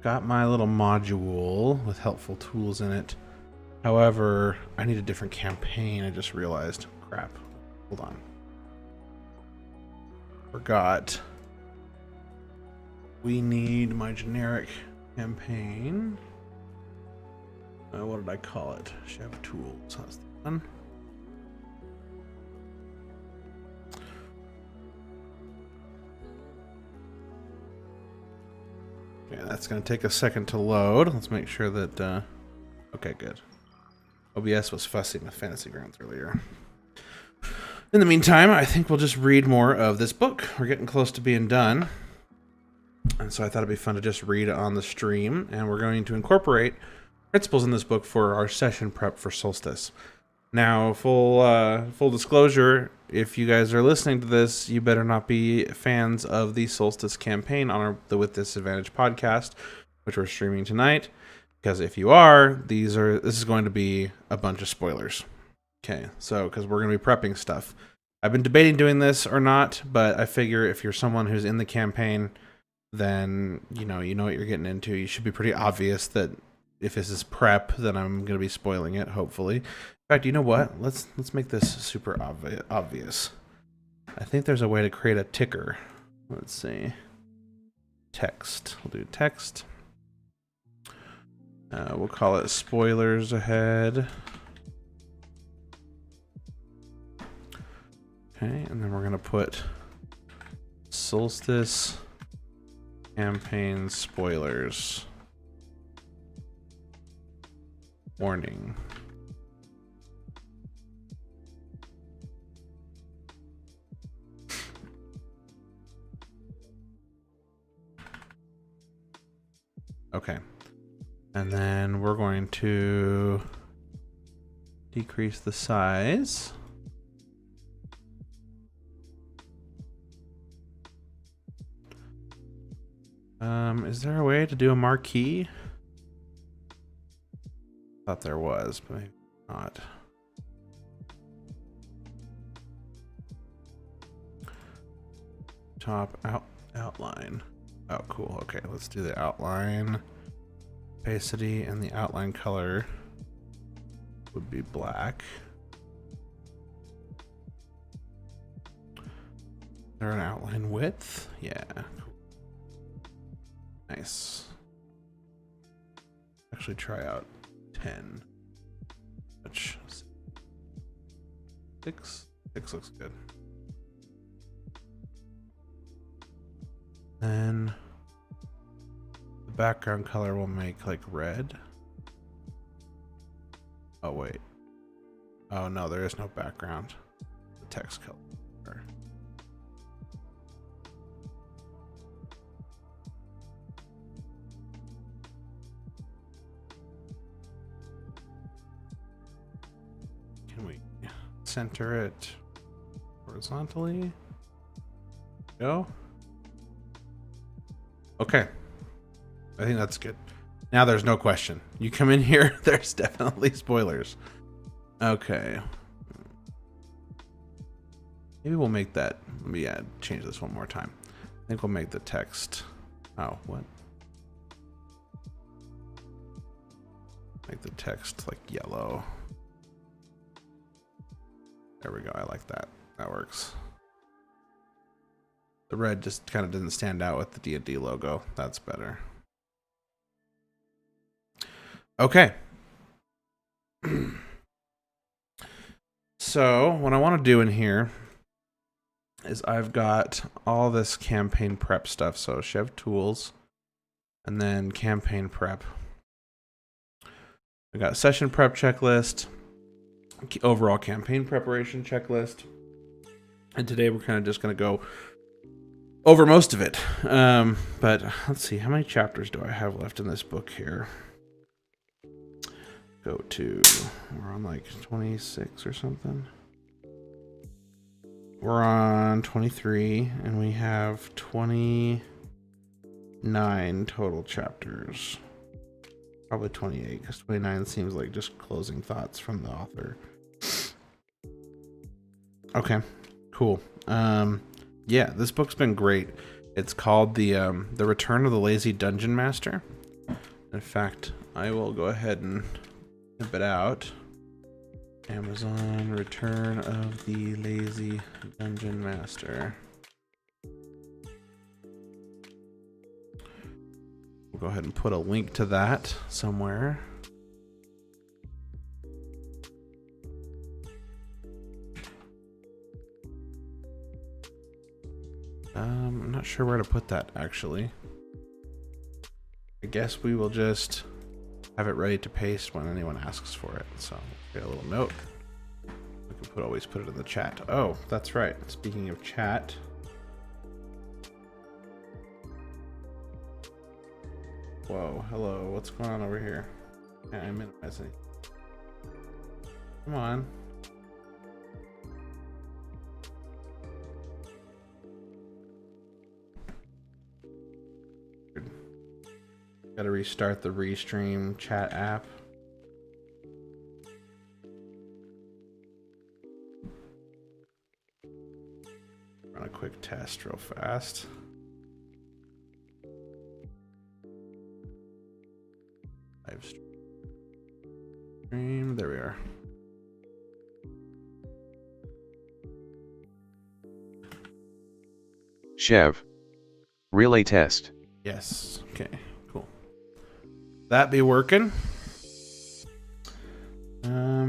got my little module with helpful tools in it. However, I need a different campaign. I just realized. Crap. Hold on. Forgot. We need my generic campaign. What did I call it? Chef tools. That's the one. Okay, that's going to take a second to load. Let's make sure that... okay, good. OBS was fussing with Fantasy Grounds earlier. In the meantime, I think we'll just read more of this book. We're getting close to being done. And so I thought it'd be fun to just read on the stream. And we're going to incorporate principles in this book for our session prep for Solstice. Now, full disclosure, if you guys are listening to this, you better not be fans of the Solstice campaign on the With Disadvantage podcast, which we're streaming tonight. Because if you are, this is going to be a bunch of spoilers. Okay, so because we're going to be prepping stuff. I've been debating doing this or not, but I figure if you're someone who's in the campaign, then you know what you're getting into. You should be pretty obvious that if this is prep, then I'm going to be spoiling it, hopefully. In fact, you know what? Let's make this super obvious. I think there's a way to create a ticker. Let's see. Text. We'll do text. We'll call it spoilers ahead. Okay, and then we're going to put Solstice campaign spoilers. Warning. Okay. And then we're going to decrease the size. Is there a way to do a marquee? Thought there was, but maybe not. Top outline. Oh, cool. Okay, let's do the outline. Opacity and the outline color would be black. Is there an outline width? Yeah. Nice. Actually try out 10. Which 6 looks good. Then the background color will make like red. Oh wait. Oh no, there is no background. The text color. Can we center it horizontally? Go. Okay. I think that's good. Now there's no question. You come in here, there's definitely spoilers. Okay. Maybe we'll make that. Let me change this one more time. I think we'll make the text. Oh, what? Make the text like yellow. There we go. I like that. That works. The red just kind of didn't stand out with the D&D logo. That's better. Okay. So what I want to do in here is I've got all this campaign prep stuff. So Chev tools and then campaign prep. I got a session prep checklist, overall campaign preparation checklist. And today we're kind of just going to go over most of it. But let's see, how many chapters do I have left in this book here? Go to, we're on like 26 or something. We're on 23 and we have 29 total chapters. Probably 28 because 29 seems like just closing thoughts from the author. Okay, cool. Yeah, this book's been great. It's called the Return of the Lazy Dungeon Master. In fact, I will go ahead and snip it out. Amazon Return of the Lazy Dungeon Master. We'll go ahead and put a link to that somewhere. I'm not sure where to put that actually. I guess we will just have it ready to paste when anyone asks for it. So get a little note. We can always put it in the chat. Oh, that's right. Speaking of chat. Whoa, hello. What's going on over here? Yeah, I'm minimizing. Come on. Gotta restart the Restream chat app. Run a quick test real fast. Live stream. There we are. Chev. Relay test. Yes. Okay. Cool. That be working. I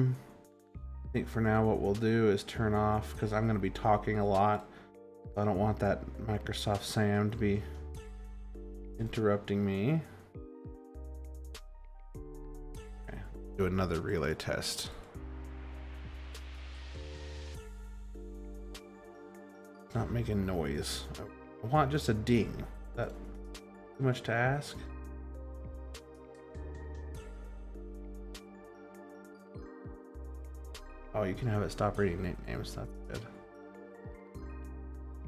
think for now what we'll do is turn off, because I'm going to be talking a lot. I don't want that Microsoft Sam to be interrupting me. Okay. Do another relay test. It's not making noise. I want just a ding. Is that too much to ask? Oh, you can have it stop reading nicknames. That's good.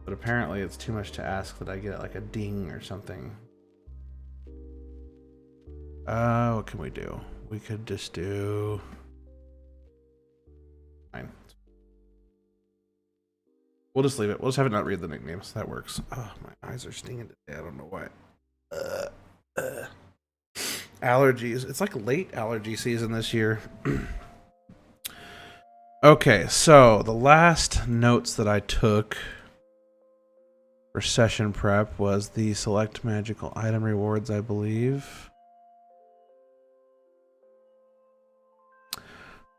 But apparently it's too much to ask that I get like a ding or something. What can we do? We could just do... Fine. We'll just leave it. We'll just have it not read the nicknames. That works. Oh, my eyes are stinging today. I don't know why. Allergies. It's like late allergy season this year. Okay, so the last notes that I took for session prep was the select magical item rewards, I believe.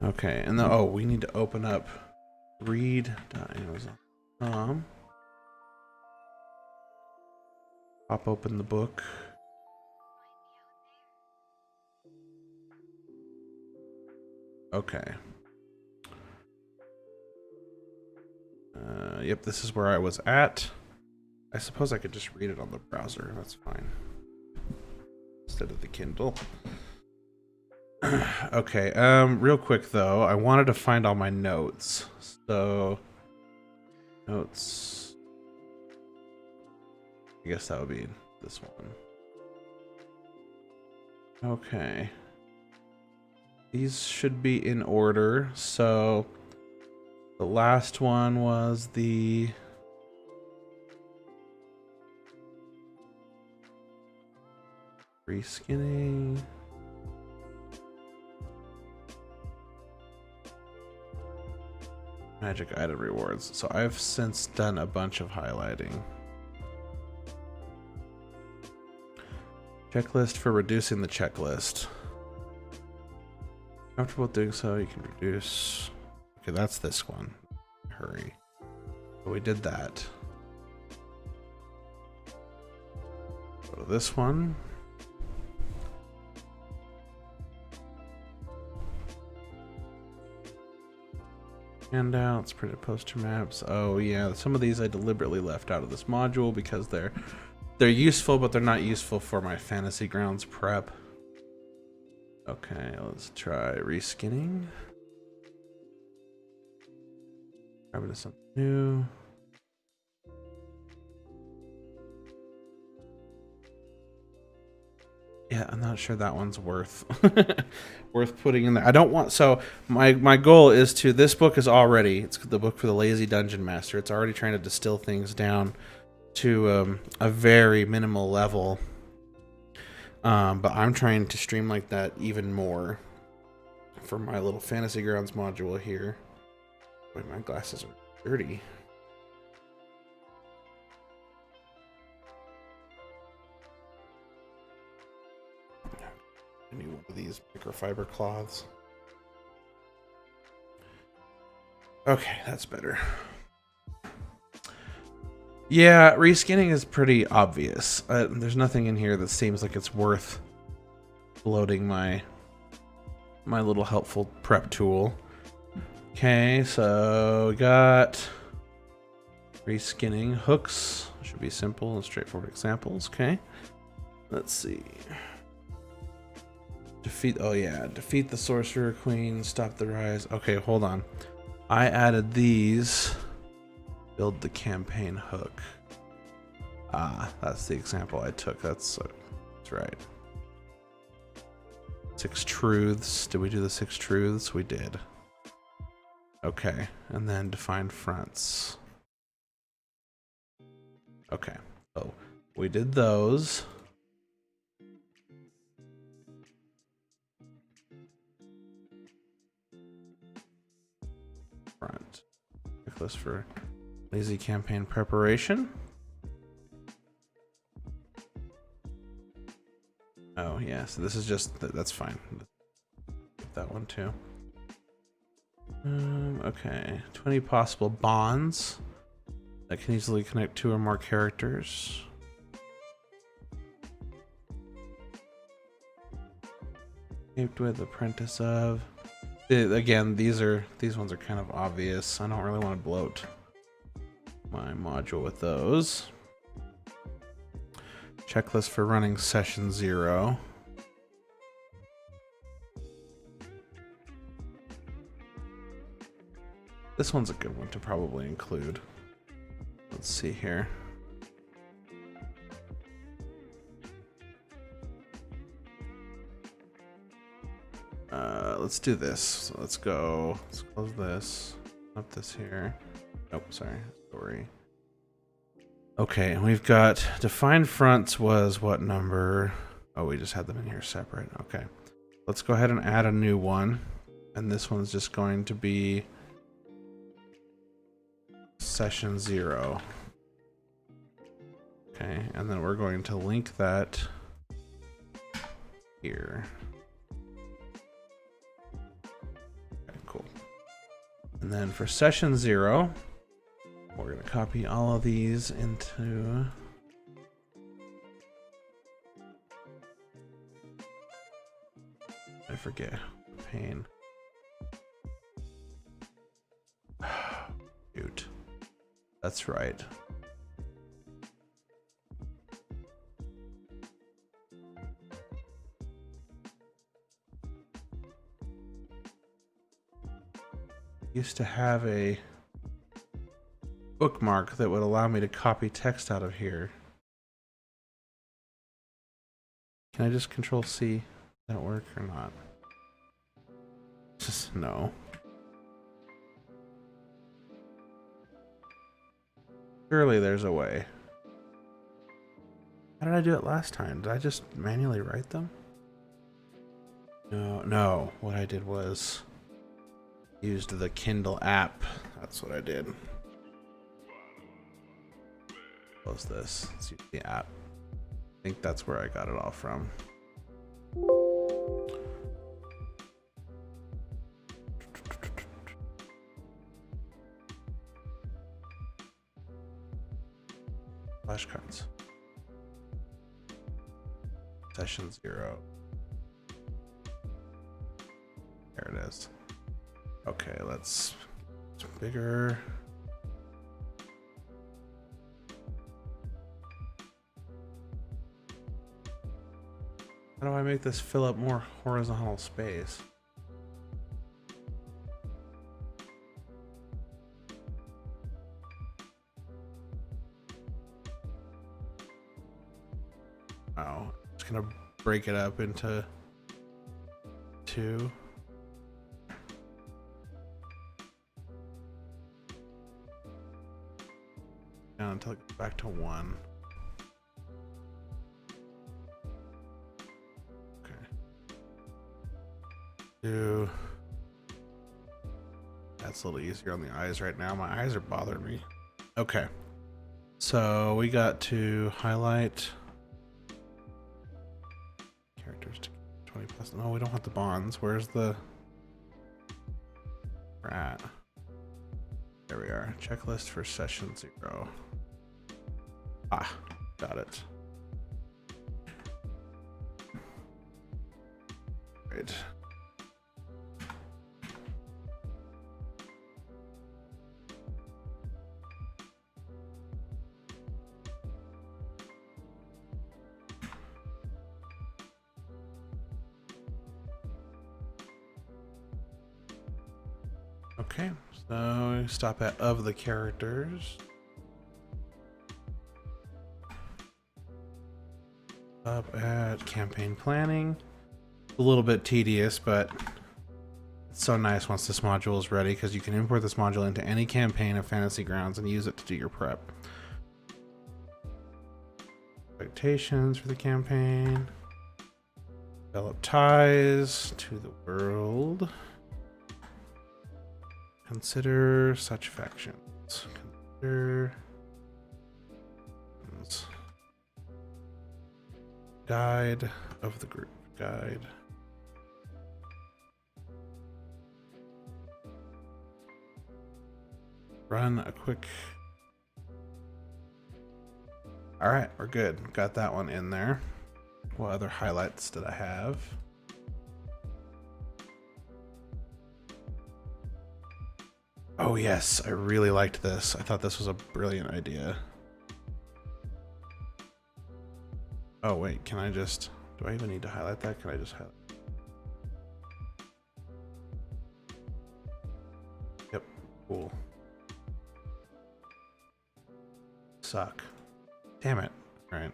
Okay, and then, oh, we need to open up read.amazon.com. Pop open the book. Okay. Yep, this is where I was at. I suppose I could just read it on the browser. That's fine. Instead of the Kindle. Okay, real quick though, I wanted to find all my notes. So, notes. I guess that would be this one. Okay. These should be in order. So, the last one was the reskinning. Magic item rewards. So I've since done a bunch of highlighting. Checklist for reducing the checklist. Comfortable doing so, you can reduce. Okay, that's this one. Hurry. So we did that. Go to this one. Handouts, printed poster maps. Oh yeah, some of these I deliberately left out of this module because they're useful, but they're not useful for my Fantasy Grounds prep. Okay, let's try reskinning. Grab into something new. Yeah, I'm not sure that one's worth worth putting in there. I don't want, so my goal is to, this book is already, it's the book for the Lazy Dungeon Master. It's already trying to distill things down to a very minimal level. But I'm trying to stream like that even more for my little Fantasy Grounds module here. Wait, my glasses are dirty. I need one of these microfiber cloths. Okay, that's better. Yeah, reskinning is pretty obvious. There's nothing in here that seems like it's worth loading my little helpful prep tool. Okay, so we got reskinning hooks. Should be simple and straightforward examples. Okay, let's see. Defeat the sorcerer queen, stop the rise. Okay, hold on. I added these. Build the campaign hook. Ah, that's the example I took. That's right. 6 truths. Did we do the 6 truths? We did. Okay, and then define fronts. Okay, so we did those. Front. Checklist for lazy campaign preparation. Oh yeah, so this is just that's fine. That one too. Okay, 20 possible bonds that can easily connect 2 or more characters. Shaped with apprentice of. Again, these ones are kind of obvious. I don't really want to bloat my module with those. Checklist for running session 0. This one's a good one to probably include. Let's see here. Let's do this. So let's close this. Up this here. Nope, sorry. Okay, we've got define fronts was what number? Oh, we just had them in here separate. Okay. Let's go ahead and add a new one. And this one's just going to be session 0. Okay, and then we're going to link that here. Okay, cool. And then for session 0, we're going to copy all of these into I forget. Pain. Shoot. That's right. Used to have a bookmark that would allow me to copy text out of here. Can I just control C? Does that work or not? Just no. Surely there's a way. How did I do it last time? Did I just manually write them? No. What I did was used the Kindle app. That's what I did. Close this. Let's use the app. I think that's where I got it all from. Flashcards. Session 0. There it is. Okay, let's bigger. How do I make this fill up more horizontal space? Oh, just gonna break it up into 2. Down until it goes back to 1. do. That's a little easier on the eyes right now. My eyes are bothering me. Okay. So we got to highlight characters to 20 plus. No, we don't want the bonds. Where's the... We're at. There we are. Checklist for session 0. Ah, got it. Right. Okay, so stop at of the characters. Up at campaign planning. A little bit tedious, but it's so nice once this module is ready because you can import this module into any campaign of Fantasy Grounds and use it to do your prep. Expectations for the campaign. Develop ties to the world. Consider such factions. Consider guide of the group. Guide. Run a quick. All right, we're good. Got that one in there. What other highlights did I have? Oh yes, I really liked this. I thought this was a brilliant idea. Oh wait, can I just... Do I even need to highlight that? Can I just highlight? Yep, cool. Suck. Damn it. All right.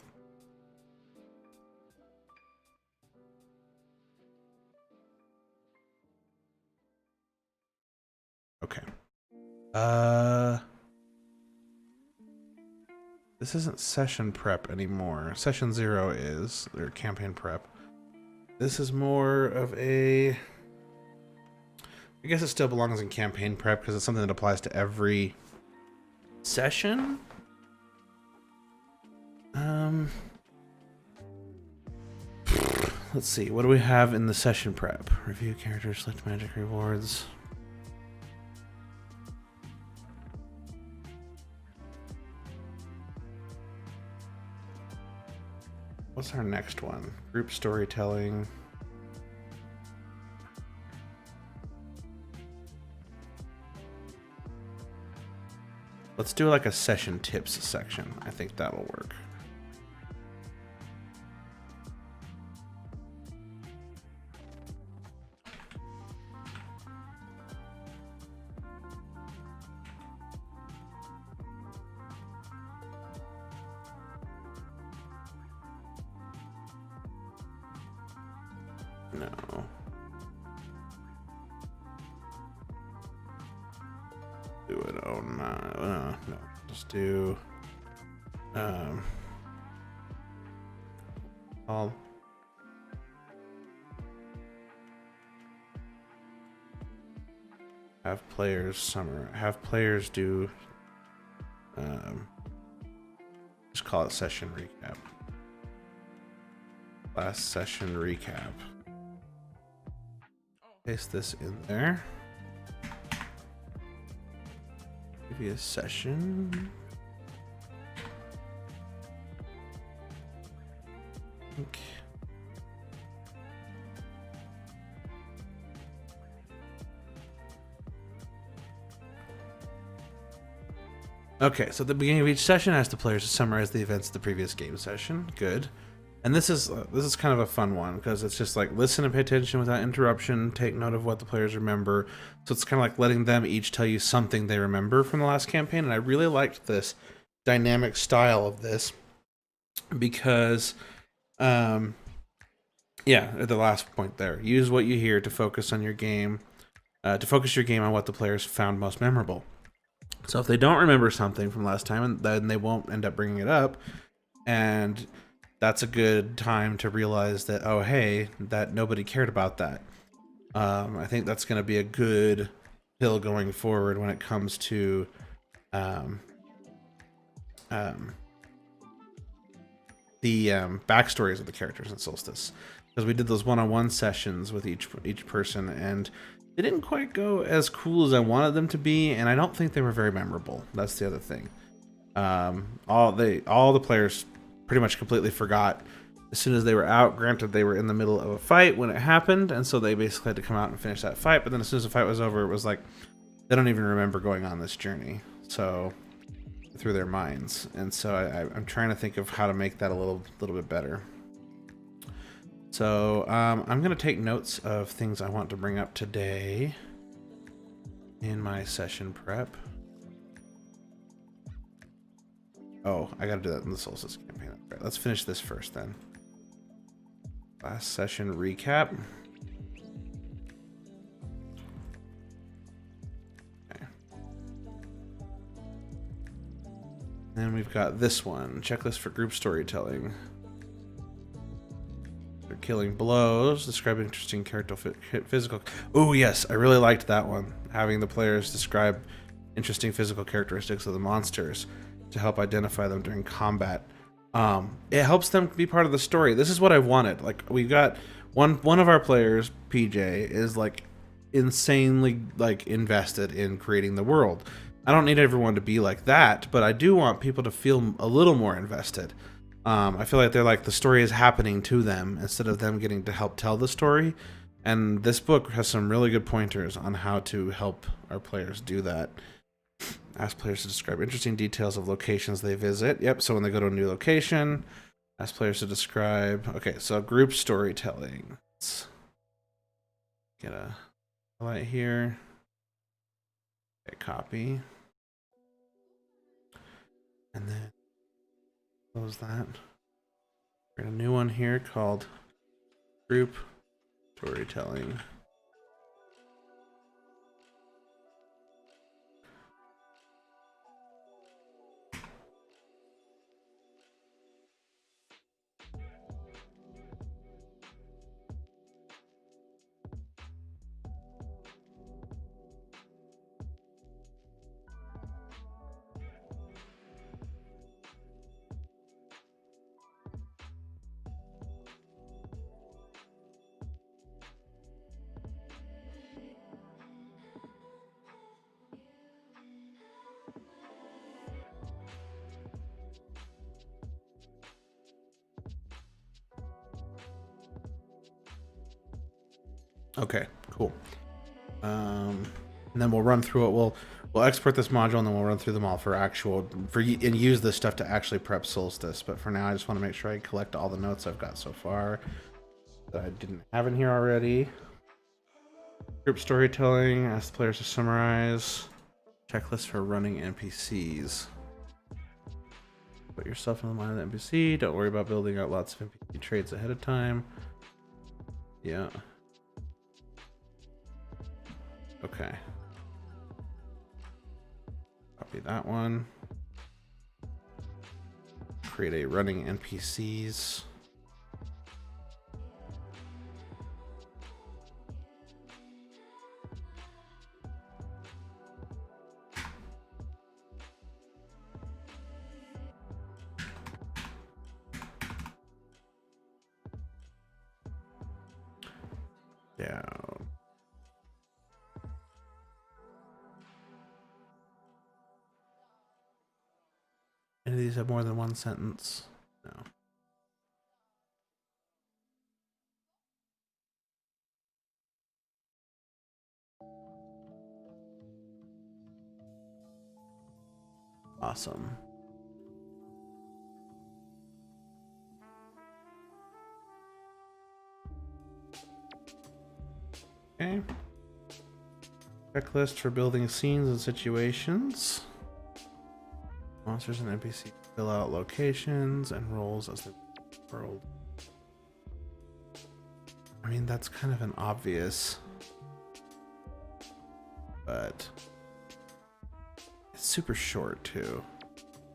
Okay. This isn't session prep anymore. Session 0 is their campaign prep. This is more of a... I guess it still belongs in campaign prep because it's something that applies to every session. Let's see. What do we have in the session prep? Review characters, select magic rewards. What's our next one? Group storytelling. Let's do like a session tips section. I think that'll work. No. Do it. Oh no. No. Just do. I'll. Have players do. Just call it session recap. Last session recap. Paste this in there. Previous session. Okay. Okay, so at the beginning of each session, ask the players to summarize the events of the previous game session. Good. And this is kind of a fun one because it's just like listen and pay attention without interruption, take note of what the players remember. So it's kind of like letting them each tell you something they remember from the last campaign. And I really liked this dynamic style of this because, yeah, at the last point there, use what you hear to focus on your game, to focus your game on what the players found most memorable. So if they don't remember something from last time, then they won't end up bringing it up. And that's a good time to realize that, oh, hey, that nobody cared about that. I think that's going to be a good hill going forward when it comes to the backstories of the characters in Solstice, because we did those one-on-one sessions with each person, and they didn't quite go as cool as I wanted them to be, and I don't think they were very memorable. That's the other thing. All the players pretty much completely forgot as soon as they were out. Granted, they were in the middle of a fight when it happened, and so they basically had to come out and finish that fight. But then as soon as the fight was over, it was like they don't even remember going on this journey. So through their minds, and so I'm trying to think of how to make that a little bit better. So I'm gonna take notes of things I want to bring up today in my session prep. Oh, I gotta do that in the Solstice campaign. Right, let's finish this first then. Last session recap. Then we've got this one, checklist for group storytelling. They're killing blows, describe interesting character physical. Oh yes, I really liked that one. Having the players describe interesting physical characteristics of the monsters to help identify them during combat. It helps them be part of the story. This is what I wanted. Like, we've got one of our players, PJ, is like insanely like invested in creating the world. I don't need everyone to be like that, but I do want people to feel a little more invested. I feel like they're like the story is happening to them instead of them getting to help tell the story. And this book has some really good pointers on how to help our players do that. Ask players to describe interesting details of locations they visit. Yep, so when they go to a new location, ask players to describe. Okay, so group storytelling. Let's get a highlight here. Okay, copy. And then close that. We're in a new one here called group storytelling. Okay, cool. And then we'll run through it. We'll export this module and then we'll run through them all and use this stuff to actually prep Solstice. But for now, I just want to make sure I collect all the notes I've got so far that I didn't have in here already. Group storytelling, ask the players to summarize. Checklist for running NPCs. Put yourself in the mind of the NPC. Don't worry about building out lots of NPC traits ahead of time. Yeah. Okay. Copy that one. Create a running NPCs. Down. Any of these have more than one sentence? No. Awesome. Okay. Checklist for building scenes and situations. Monsters and NPCs fill out locations and roles as the world. I mean, that's kind of an obvious, but it's super short too.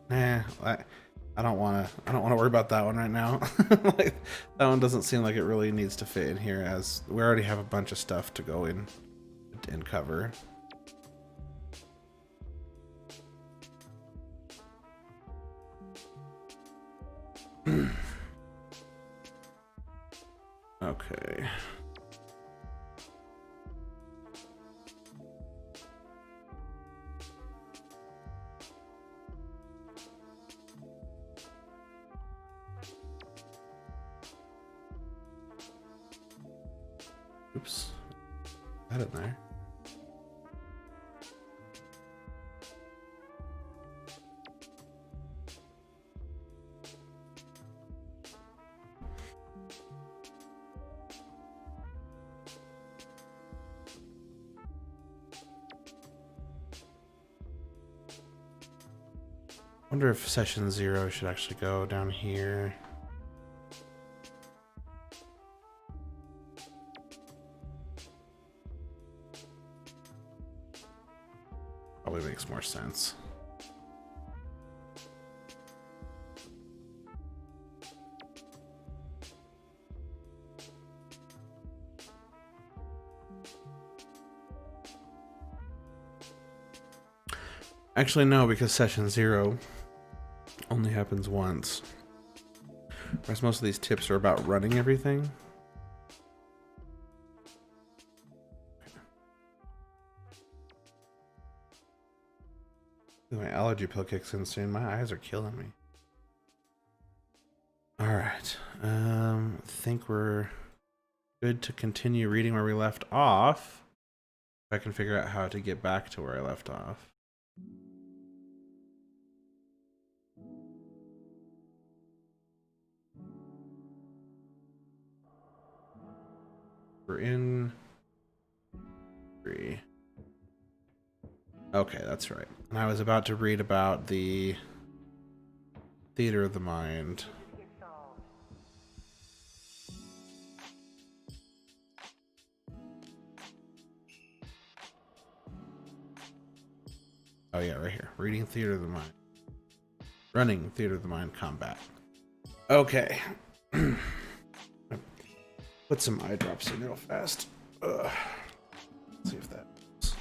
Nah, I don't want to worry about that one right now. Like, that one doesn't seem like it really needs to fit in here, as we already have a bunch of stuff to go in and cover. Okay. Oops. That in there. Wonder if session 0 should actually go down here. Probably makes more sense. Actually, no, because session 0 only happens once. Whereas most of these tips are about running everything. My allergy pill kicks in soon. My eyes are killing me. Alright. I think we're good to continue reading where we left off. If I can figure out how to get back to where I left off. We're in 3. Okay, that's right. And I was about to read about the theater of the mind. Oh yeah, right here. Reading theater of the mind. Running theater of the mind combat. Okay. Put some eye drops in real fast. Let's see if that helps.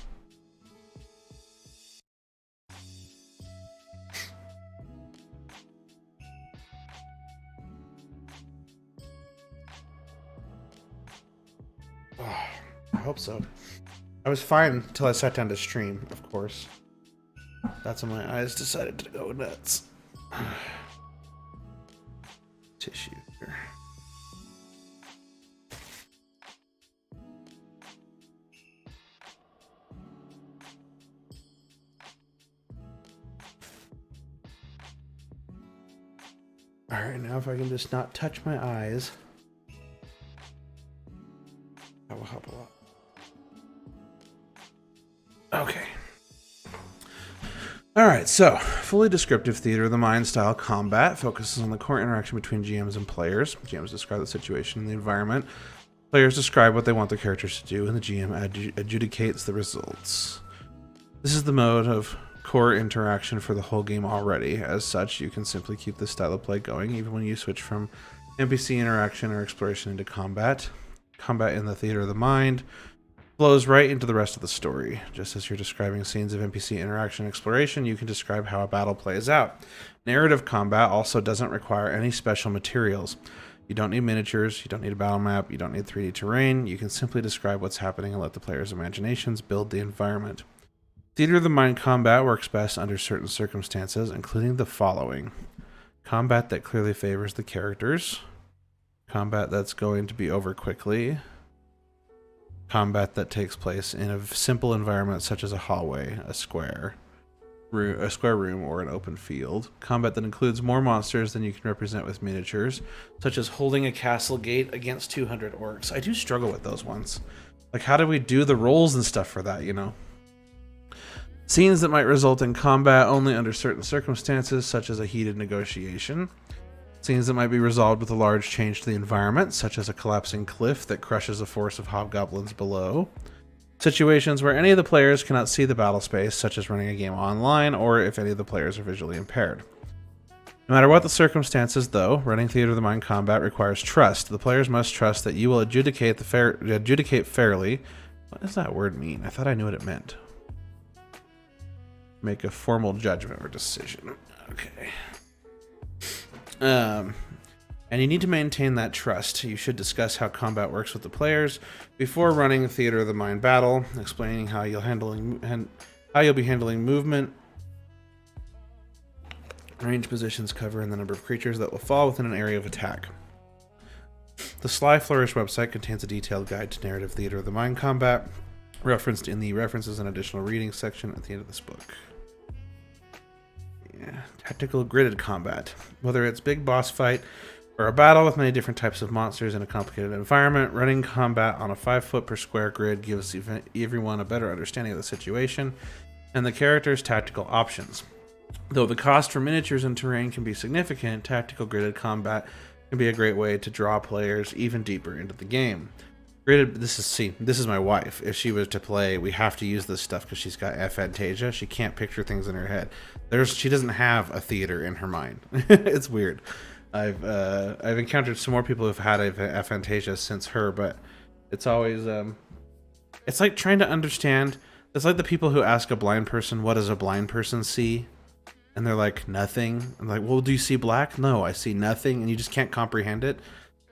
I hope so. I was fine until I sat down to stream, of course. That's when my eyes decided to go nuts. Tissue here. Alright, now if I can just not touch my eyes, that will help a lot. Okay. Alright, so, fully descriptive theater of the mind style combat focuses on the core interaction between GMs and players. GMs describe the situation and the environment. Players describe what they want their characters to do, and the GM adjudicates the results. This is the mode of core interaction for the whole game already. As such, you can simply keep this style of play going even when you switch from NPC interaction or exploration into combat. Combat in the theater of the mind flows right into the rest of the story. Just as you're describing scenes of NPC interaction and exploration, you can describe how a battle plays out. Narrative combat also doesn't require any special materials. You don't need miniatures, you don't need a battle map, you don't need 3D terrain. You can simply describe what's happening and let the player's imaginations build the environment. Theater of the Mind combat works best under certain circumstances, including the following. Combat that clearly favors the characters. Combat that's going to be over quickly. Combat that takes place in a simple environment such as a hallway, a square room, or an open field. Combat that includes more monsters than you can represent with miniatures, such as holding a castle gate against 200 orcs. I do struggle with those ones. Like, how do we do the rolls and stuff for that, you know? Scenes that might result in combat only under certain circumstances, such as a heated negotiation. Scenes that might be resolved with a large change to the environment, such as a collapsing cliff that crushes a force of hobgoblins below. Situations where any of the players cannot see the battle space, such as running a game online, or if any of the players are visually impaired. No matter what the circumstances, though, running Theater of the Mind combat requires trust. The players must trust that you will adjudicate fairly. What does that word mean? I thought I knew what it meant. Make a formal judgment or decision. Okay. And you need to maintain that trust. You should discuss how combat works with the players before running a Theater of the Mind battle, explaining how you'll be handling movement, range, positions, cover, and the number of creatures that will fall within an area of attack. The Sly Flourish website contains a detailed guide to narrative Theater of the Mind combat, referenced in the references and additional reading section at the end of this book. Yeah, tactical gridded combat. Whether it's big boss fight or a battle with many different types of monsters in a complicated environment, running combat on a 5 foot per square grid gives everyone a better understanding of the situation and the character's tactical options. Though the cost for miniatures and terrain can be significant, tactical gridded combat can be a great way to draw players even deeper into the game. This is my wife. If she was to play, we have to use this stuff because she's got aphantasia. She can't picture things in her head. She doesn't have a theater in her mind. It's weird. I've encountered some more people who've had aphantasia since her, but it's always it's like trying to understand. It's like the people who ask a blind person, "What does a blind person see?" And they're like, "Nothing." I'm like, "Well, do you see black?" "No, I see nothing," and you just can't comprehend it.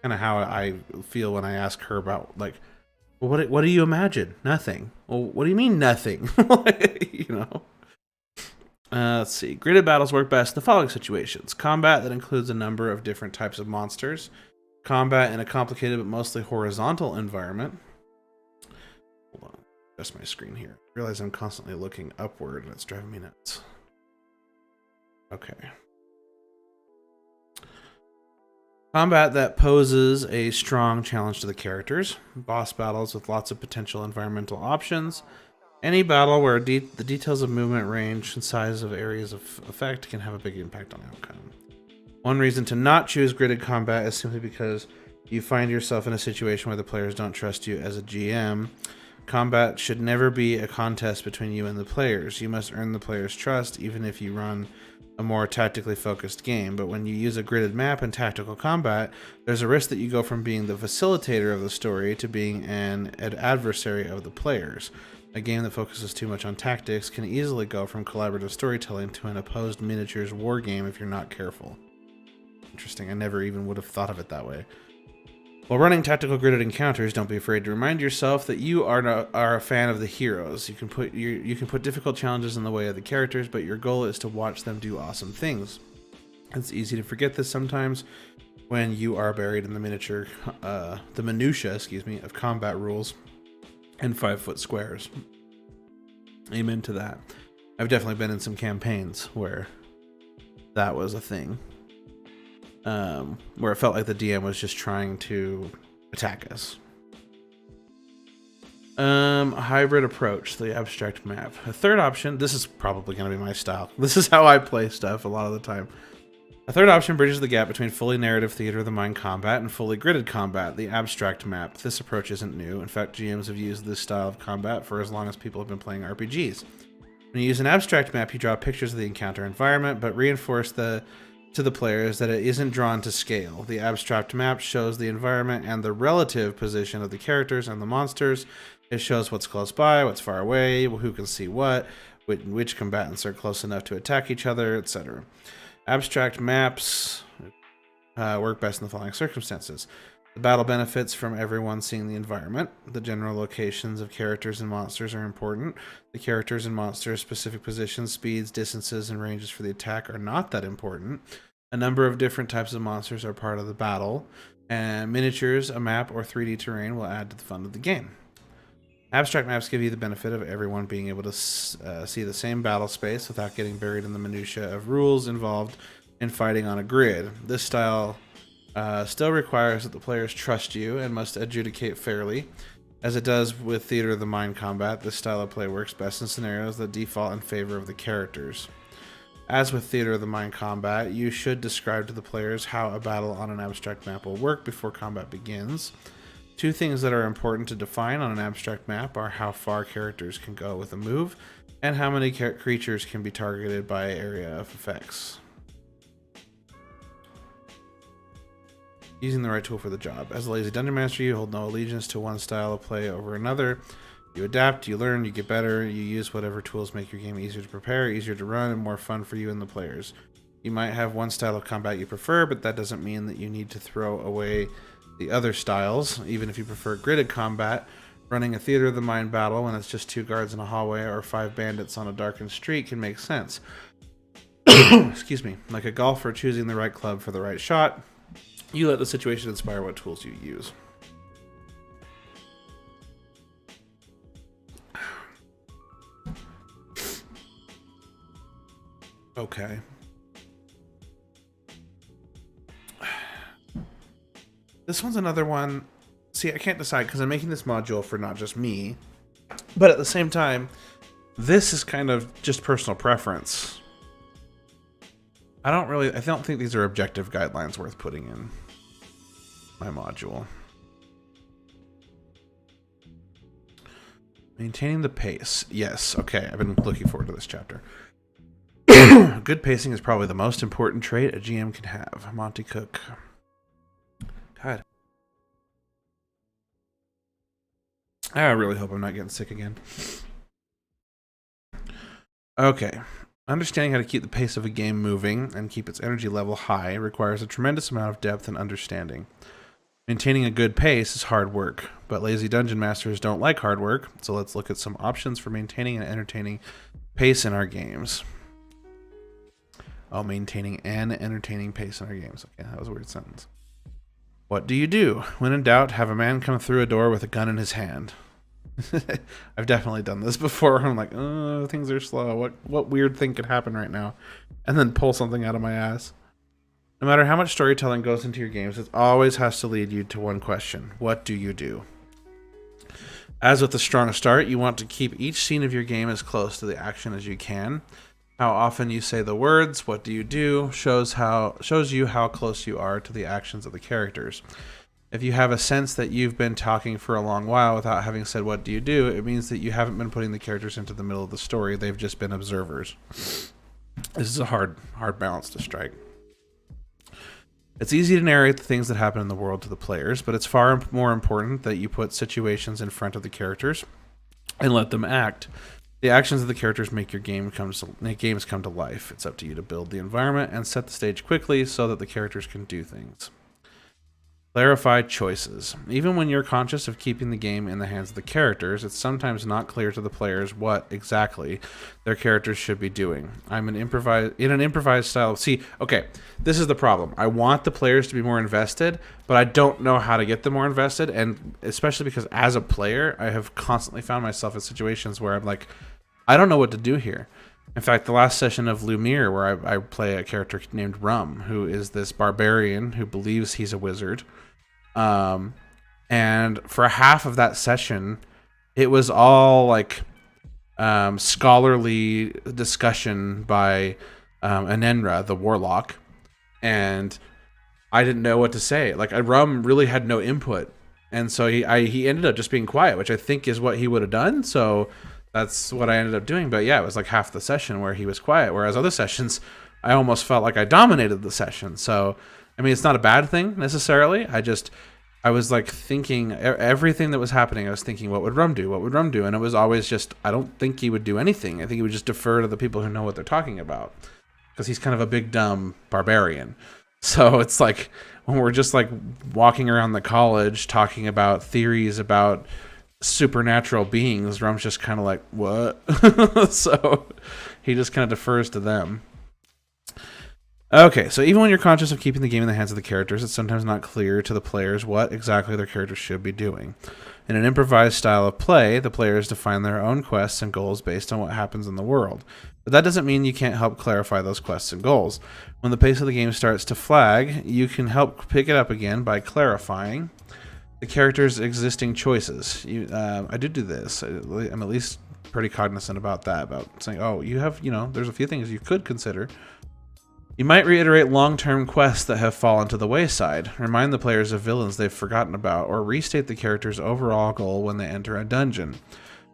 Kind of how I feel when I ask her about, like, well, what do you imagine? Nothing. Well, what do you mean nothing? You know. Let's see. Gridded battles work best in the following situations: combat that includes a number of different types of monsters, combat in a complicated but mostly horizontal environment. Hold on, adjust my screen here. I realize I'm constantly looking upward and it's driving me nuts. Okay. Combat that poses a strong challenge to the characters. Boss battles with lots of potential environmental options. Any battle where the details of movement, range, and size of areas of effect can have a big impact on the outcome. One reason to not choose gridded combat is simply because you find yourself in a situation where the players don't trust you as a GM. Combat should never be a contest between you and the players. You must earn the players' trust even if you run a more tactically focused game, but when you use a gridded map in tactical combat, there's a risk that you go from being the facilitator of the story to being an adversary of the players. A game that focuses too much on tactics can easily go from collaborative storytelling to an opposed miniatures war game if you're not careful. Interesting, I never even would have thought of it that way. While running tactical gridded encounters, don't be afraid to remind yourself that you are a fan of the heroes. You can put difficult challenges in the way of the characters, but your goal is to watch them do awesome things. It's easy to forget this sometimes when you are buried in the minutia, of combat rules and 5 foot squares. Amen to that. I've definitely been in some campaigns where that was a thing. Where it felt like the DM was just trying to attack us. A hybrid approach, the abstract map. A third option, this is probably going to be my style. This is how I play stuff a lot of the time. A third option bridges the gap between fully narrative Theater of the Mind combat and fully gridded combat, the abstract map. This approach isn't new. In fact, GMs have used this style of combat for as long as people have been playing RPGs. When you use an abstract map, you draw pictures of the encounter environment, but reinforce to the players that it isn't drawn to scale. The abstract map shows the environment and the relative position of the characters and the monsters. It shows what's close by, what's far away, who can see what, which combatants are close enough to attack each other, etc. Abstract maps work best in the following circumstances. The battle benefits from everyone seeing the environment. The general locations of characters and monsters are important. The characters and monsters' specific positions, speeds, distances, and ranges for the attack are not that important. A number of different types of monsters are part of the battle, and miniatures, a map, or 3D terrain will add to the fun of the game. Abstract maps give you the benefit of everyone being able to see the same battle space without getting buried in the minutia of rules involved in fighting on a grid. This style still requires that the players trust you and must adjudicate fairly. As it does with Theater of the Mind combat, this style of play works best in scenarios that default in favor of the characters. As with Theater of the Mind combat, you should describe to the players how a battle on an abstract map will work before combat begins. Two things that are important to define on an abstract map are how far characters can go with a move, and how many creatures can be targeted by area of effects. using the right tool for the job. As a lazy dungeon master, you hold no allegiance to one style of play over another. You adapt, you learn, you get better, you use whatever tools make your game easier to prepare, easier to run, and more fun for you and the players. You might have one style of combat you prefer, but that doesn't mean that you need to throw away the other styles. Even if you prefer gridded combat, running a theater of the mind battle when it's just 2 guards in a hallway or 5 bandits on a darkened street can make sense. Excuse me. Like a golfer choosing the right club for the right shot, you let the situation inspire what tools you use. Okay. This one's another one. See, I can't decide because I'm making this module for not just me, but at the same time, this is kind of just personal preference. I don't think these are objective guidelines worth putting in my module. Maintaining the pace. Yes, okay, I've been looking forward to this chapter. Good pacing is probably the most important trait a GM can have. Monty Cook. God. I really hope I'm not getting sick again. Okay. Understanding how to keep the pace of a game moving and keep its energy level high requires a tremendous amount of depth and understanding. Maintaining a good pace is hard work, but lazy dungeon masters don't like hard work, so let's look at some options for maintaining an entertaining pace in our games. Oh, maintaining an entertaining pace in our games. Okay, that was a weird sentence. What do you do? When in doubt, have a man come through a door with a gun in his hand. I've definitely done this before. I'm like, oh, things are slow. What weird thing could happen right now? And then pull something out of my ass. No matter how much storytelling goes into your games, it always has to lead you to one question. What do you do? As with a strong start, you want to keep each scene of your game as close to the action as you can. How often you say the words, what do you do, shows you how close you are to the actions of the characters. If you have a sense that you've been talking for a long while without having said what do you do, it means that you haven't been putting the characters into the middle of the story. They've just been observers. This is a hard balance to strike. It's easy to narrate the things that happen in the world to the players, but it's far more important that you put situations in front of the characters and let them act. The actions of the characters make games come to life. It's up to you to build the environment and set the stage quickly so that the characters can do things. Clarify choices. Even when you're conscious of keeping the game in the hands of the characters, it's sometimes not clear to the players what exactly their characters should be doing. In an improvised style. See, okay, this is the problem. I want the players to be more invested, but I don't know how to get them more invested, and especially because as a player, I have constantly found myself in situations where I'm like, I don't know what to do here. In fact, the last session of Lumiere, where I play a character named Rum, who is this barbarian who believes he's a wizard. And for half of that session, it was all like scholarly discussion by Anenra, the warlock, and I didn't know what to say. Like, Rum really had no input, and so he ended up just being quiet, which I think is what he would have done. So that's what I ended up doing. But yeah, it was like half the session where he was quiet, whereas other sessions, I almost felt like I dominated the session. So, I mean, it's not a bad thing necessarily. I was like thinking everything that was happening. I was thinking, what would Rum do? What would Rum do? And it was always just, I don't think he would do anything. I think he would just defer to the people who know what they're talking about, because he's kind of a big, dumb barbarian. So it's like when we're just like walking around the college talking about theories about supernatural beings, Rum's just kind of like, what? So he just kind of defers to them. Okay, so even when you're conscious of keeping the game in the hands of the characters, it's sometimes not clear to the players what exactly their characters should be doing. In an improvised style of play, the players define their own quests and goals based on what happens in the world. But that doesn't mean you can't help clarify those quests and goals. When the pace of the game starts to flag, you can help pick it up again by clarifying the character's existing choices. I do this. I'm at least pretty cognizant about that, about saying, oh, you have, there's a few things you could consider. You might reiterate long-term quests that have fallen to the wayside, remind the players of villains they've forgotten about, or restate the character's overall goal when they enter a dungeon.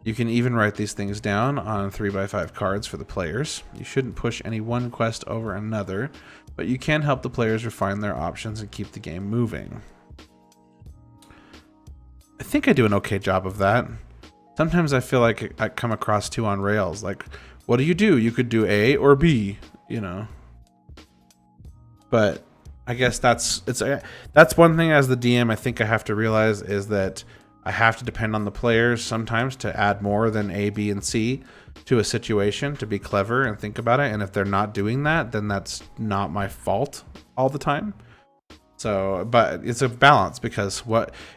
You can even write these things down on 3x5 cards for the players. You shouldn't push any one quest over another, but you can help the players refine their options and keep the game moving. I think I do an okay job of that. Sometimes I feel like I come across too on rails. Like, what do? You could do A or B, you know. But I guess that's one thing as the DM I think I have to realize is that I have to depend on the players sometimes to add more than A, B, and C to a situation, to be clever and think about it. And if they're not doing that, then that's not my fault all the time. So, but it's a balance, because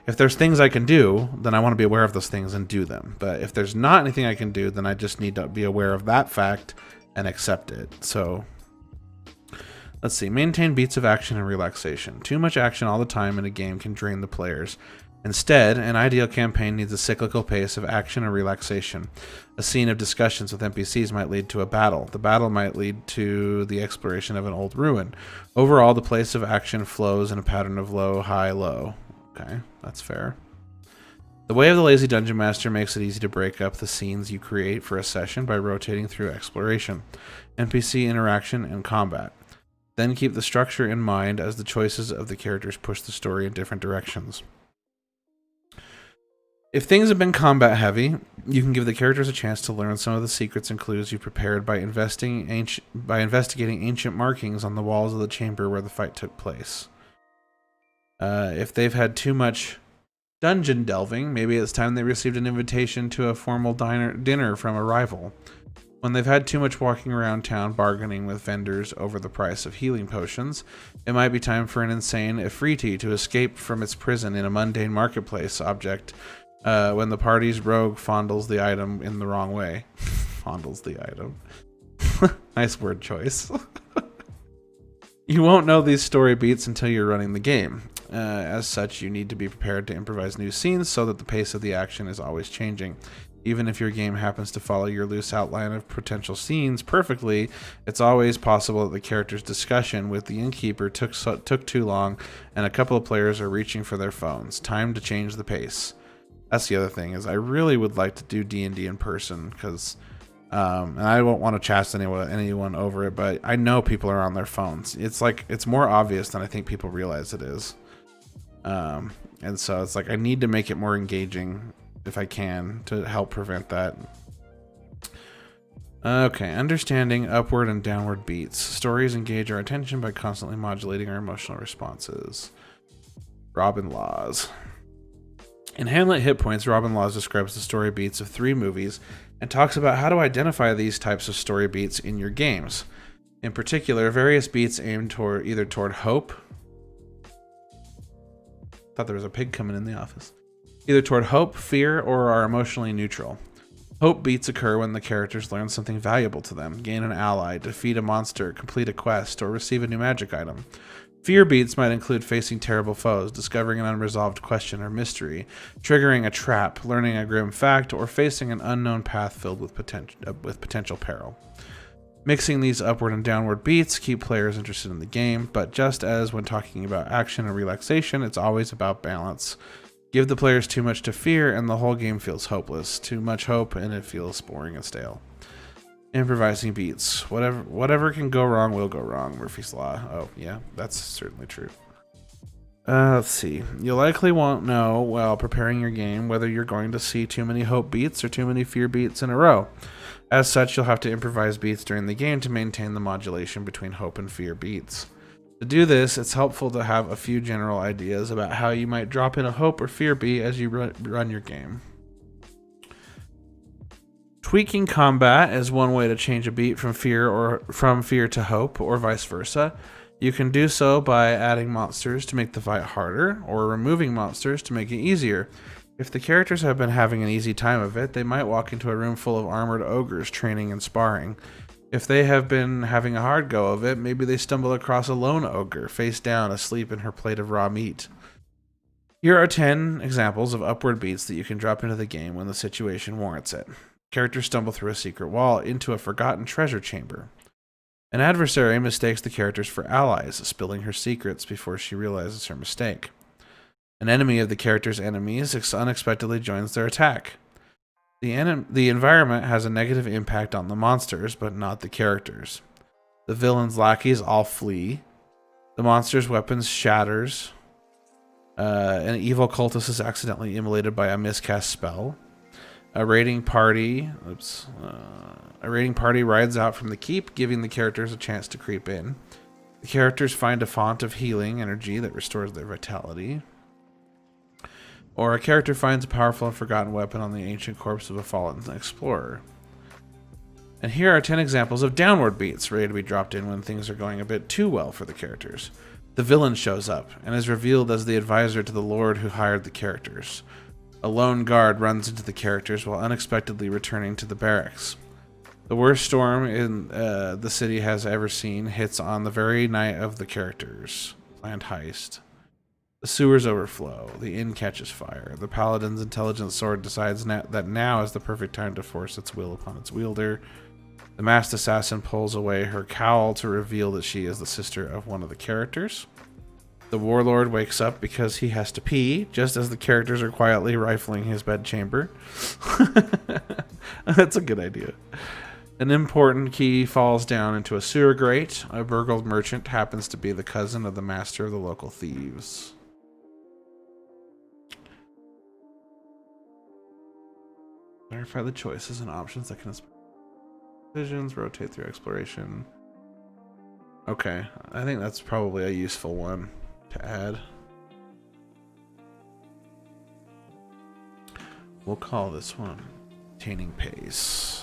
if there's things I can do, then I want to be aware of those things and do them. But if there's not anything I can do, then I just need to be aware of that fact and accept it. So let's see. Maintain beats of action and relaxation. Too much action all the time in a game can drain the players. Instead, an ideal campaign needs a cyclical pace of action and relaxation. A scene of discussions with NPCs might lead to a battle. The battle might lead to the exploration of an old ruin. Overall, the pace of action flows in a pattern of low, high, low. Okay, that's fair. The way of the lazy dungeon master makes it easy to break up the scenes you create for a session by rotating through exploration, NPC interaction, and combat. Then keep the structure in mind as the choices of the characters push the story in different directions. If things have been combat heavy, you can give the characters a chance to learn some of the secrets and clues you prepared by investigating ancient markings on the walls of the chamber where the fight took place. If they've had too much dungeon delving, maybe it's time they received an invitation to a formal dinner from a rival. When they've had too much walking around town bargaining with vendors over the price of healing potions, it might be time for an insane Ifriti to escape from its prison in a mundane marketplace object. When the party's rogue fondles the item in the wrong way. Fondles the item. Nice word choice. You won't know these story beats until you're running the game. As such, you need to be prepared to improvise new scenes so that the pace of the action is always changing. Even if your game happens to follow your loose outline of potential scenes perfectly, it's always possible that the character's discussion with the innkeeper took too long and a couple of players are reaching for their phones. Time to change the pace. That's the other thing, is I really would like to do D&D in person, because and I won't want to chasten anyone over it, but I know people are on their phones. It's like, it's more obvious than I think people realize it is. And so it's like I need to make it more engaging if I can to help prevent that. Okay, understanding upward and downward beats. Stories engage our attention by constantly modulating our emotional responses. Robin Laws. In Hamlet Hit Points, Robin Laws describes the story beats of 3 movies and talks about how to identify these types of story beats in your games. In particular, various beats aim either toward hope. Thought there was a pig coming in the office. Either toward hope, fear, or are emotionally neutral. Hope beats occur when the characters learn something valuable to them, gain an ally, defeat a monster, complete a quest, or receive a new magic item. Fear beats might include facing terrible foes, discovering an unresolved question or mystery, triggering a trap, learning a grim fact, or facing an unknown path filled with potential peril. Mixing these upward and downward beats keep players interested in the game, but just as when talking about action and relaxation, it's always about balance. Give the players too much to fear and the whole game feels hopeless. Too much hope and it feels boring and stale. Improvising beats. Whatever can go wrong will go wrong. Murphy's Law. Oh, yeah, that's certainly true. Let's see. You likely won't know while preparing your game whether you're going to see too many hope beats or too many fear beats in a row. As such, you'll have to improvise beats during the game to maintain the modulation between hope and fear beats. To do this, it's helpful to have a few general ideas about how you might drop in a hope or fear beat as you run your game. Tweaking combat is one way to change a beat from fear to hope, or vice versa. You can do so by adding monsters to make the fight harder, or removing monsters to make it easier. If the characters have been having an easy time of it, they might walk into a room full of armored ogres training and sparring. If they have been having a hard go of it, maybe they stumble across a lone ogre, face down, asleep in her plate of raw meat. Here are 10 examples of upward beats that you can drop into the game when the situation warrants it. Characters stumble through a secret wall into a forgotten treasure chamber. An adversary mistakes the characters for allies, spilling her secrets before she realizes her mistake. An enemy of the character's enemies unexpectedly joins their attack. The environment has a negative impact on the monsters, but not the characters. The villain's lackeys all flee. The monster's weapons shatters. An evil cultist is accidentally immolated by a miscast spell. A raiding party rides out from the keep, giving the characters a chance to creep in. The characters find a font of healing energy that restores their vitality. Or a character finds a powerful and forgotten weapon on the ancient corpse of a fallen explorer. And here are 10 examples of downward beats ready to be dropped in when things are going a bit too well for the characters. The villain shows up and is revealed as the advisor to the lord who hired the characters. A lone guard runs into the characters while unexpectedly returning to the barracks. The worst storm in the city has ever seen hits on the very night of the characters' planned heist. The sewers overflow. The inn catches fire. The paladin's intelligent sword decides that now is the perfect time to force its will upon its wielder. The masked assassin pulls away her cowl to reveal that she is the sister of one of the characters. The warlord wakes up because he has to pee, just as the characters are quietly rifling his bedchamber. That's a good idea. An important key falls down into a sewer grate. A burgled merchant happens to be the cousin of the master of the local thieves. Clarify the choices and options that can inspire decisions, rotate through exploration. Okay, I think that's probably a useful one to add. We'll call this one Attaining Pace.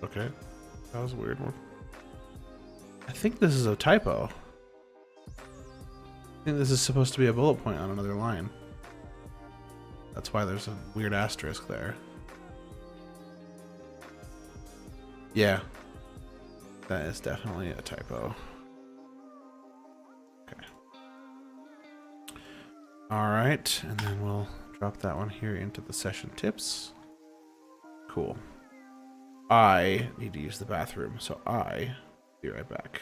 Okay, that was a weird one. I think this is a typo. I think this is supposed to be a bullet point on another line. That's why there's a weird asterisk there. Yeah, that is definitely a typo. Okay. All right, and then we'll drop that one here into the session tips. Cool. I need to use the bathroom, so I'll be right back.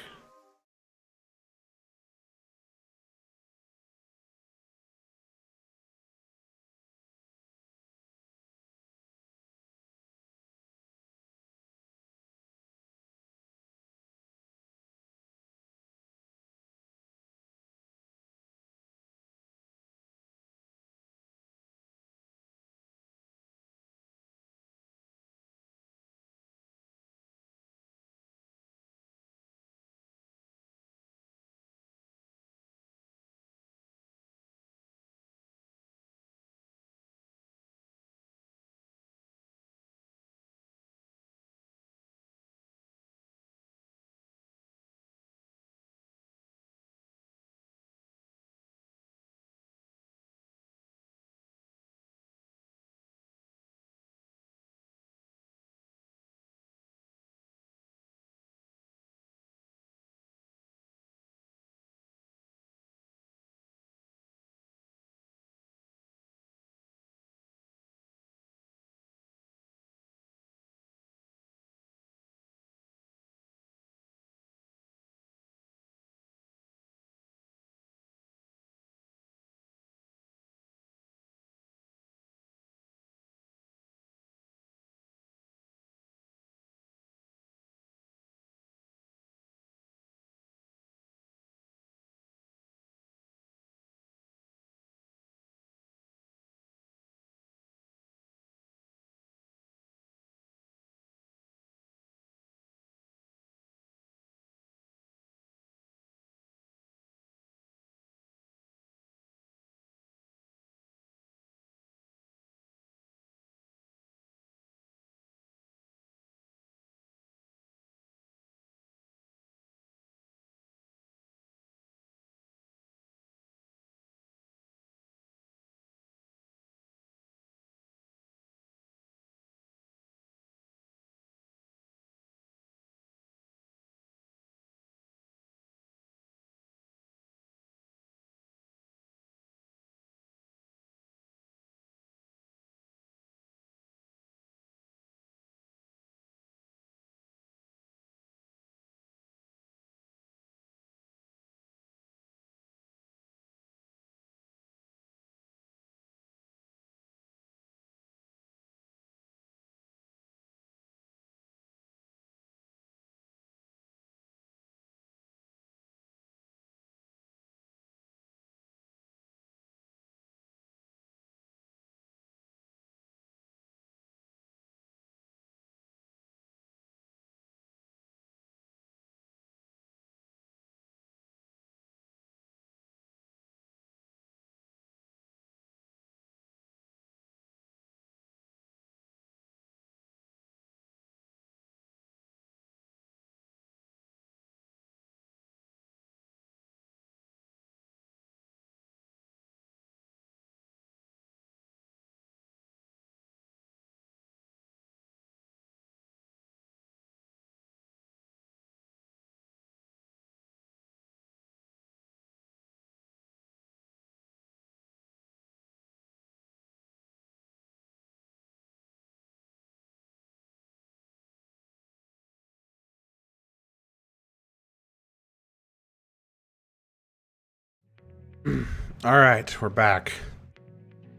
All right, we're back.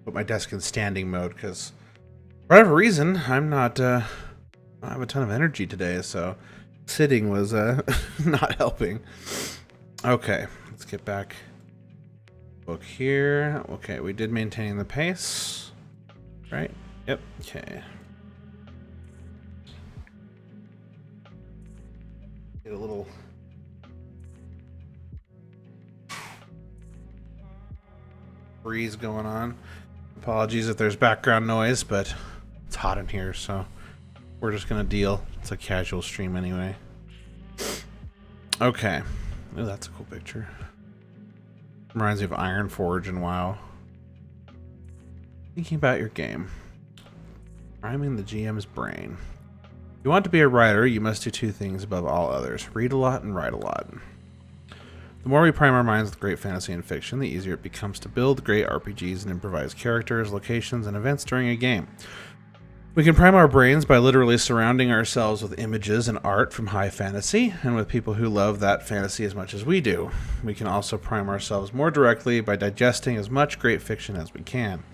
Put my desk in standing mode because, for whatever reason, I'm not. I don't have a ton of energy today, so sitting was not helping. Okay, let's get back. Book here. Okay, we did maintain the pace, right? Yep. Okay. Get a little. Breeze going on. Apologies if there's background noise, but it's hot in here, so we're just gonna deal. It's a casual stream anyway. Okay. Oh, that's a cool picture. Reminds me of Iron Forge and WoW. Thinking about your game. Priming the GM's brain. If you want to be a writer, you must do two things above all others. Read a lot and write a lot. The more we prime our minds with great fantasy and fiction, the easier it becomes to build great RPGs and improvise characters, locations, and events during a game. We can prime our brains by literally surrounding ourselves with images and art from high fantasy, and with people who love that fantasy as much as we do. We can also prime ourselves more directly by digesting as much great fiction as we can.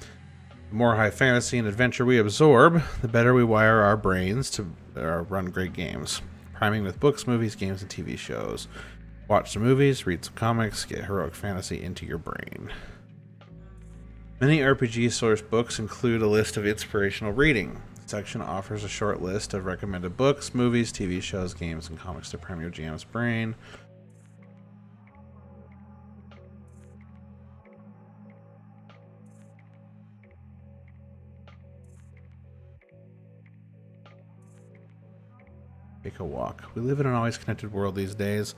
The more high fantasy and adventure we absorb, the better we wire our brains to run great games. Priming with books, movies, games, and TV shows. Watch some movies, read some comics, get heroic fantasy into your brain. Many RPG source books include a list of inspirational reading. The section offers a short list of recommended books, movies, TV shows, games, and comics to prime your GM's brain. Take a walk. We live in an always connected world these days.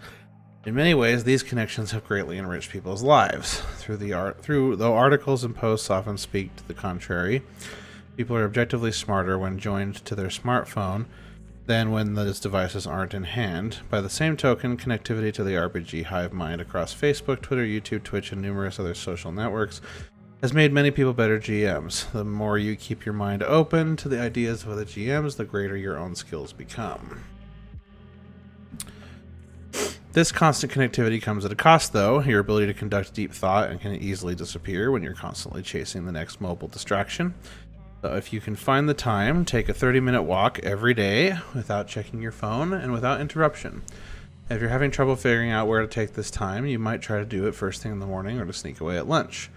In many ways, these connections have greatly enriched people's lives. Though articles and posts often speak to the contrary, people are objectively smarter when joined to their smartphone than when those devices aren't in hand. By the same token, connectivity to the RPG hive mind across Facebook, Twitter, YouTube, Twitch, and numerous other social networks has made many people better GMs. The more you keep your mind open to the ideas of other GMs, the greater your own skills become. This constant connectivity comes at a cost, though. Your ability to conduct deep thought can easily disappear when you're constantly chasing the next mobile distraction. So if you can find the time, take a 30-minute walk every day without checking your phone and without interruption. If you're having trouble figuring out where to take this time, you might try to do it first thing in the morning or to sneak away at lunch.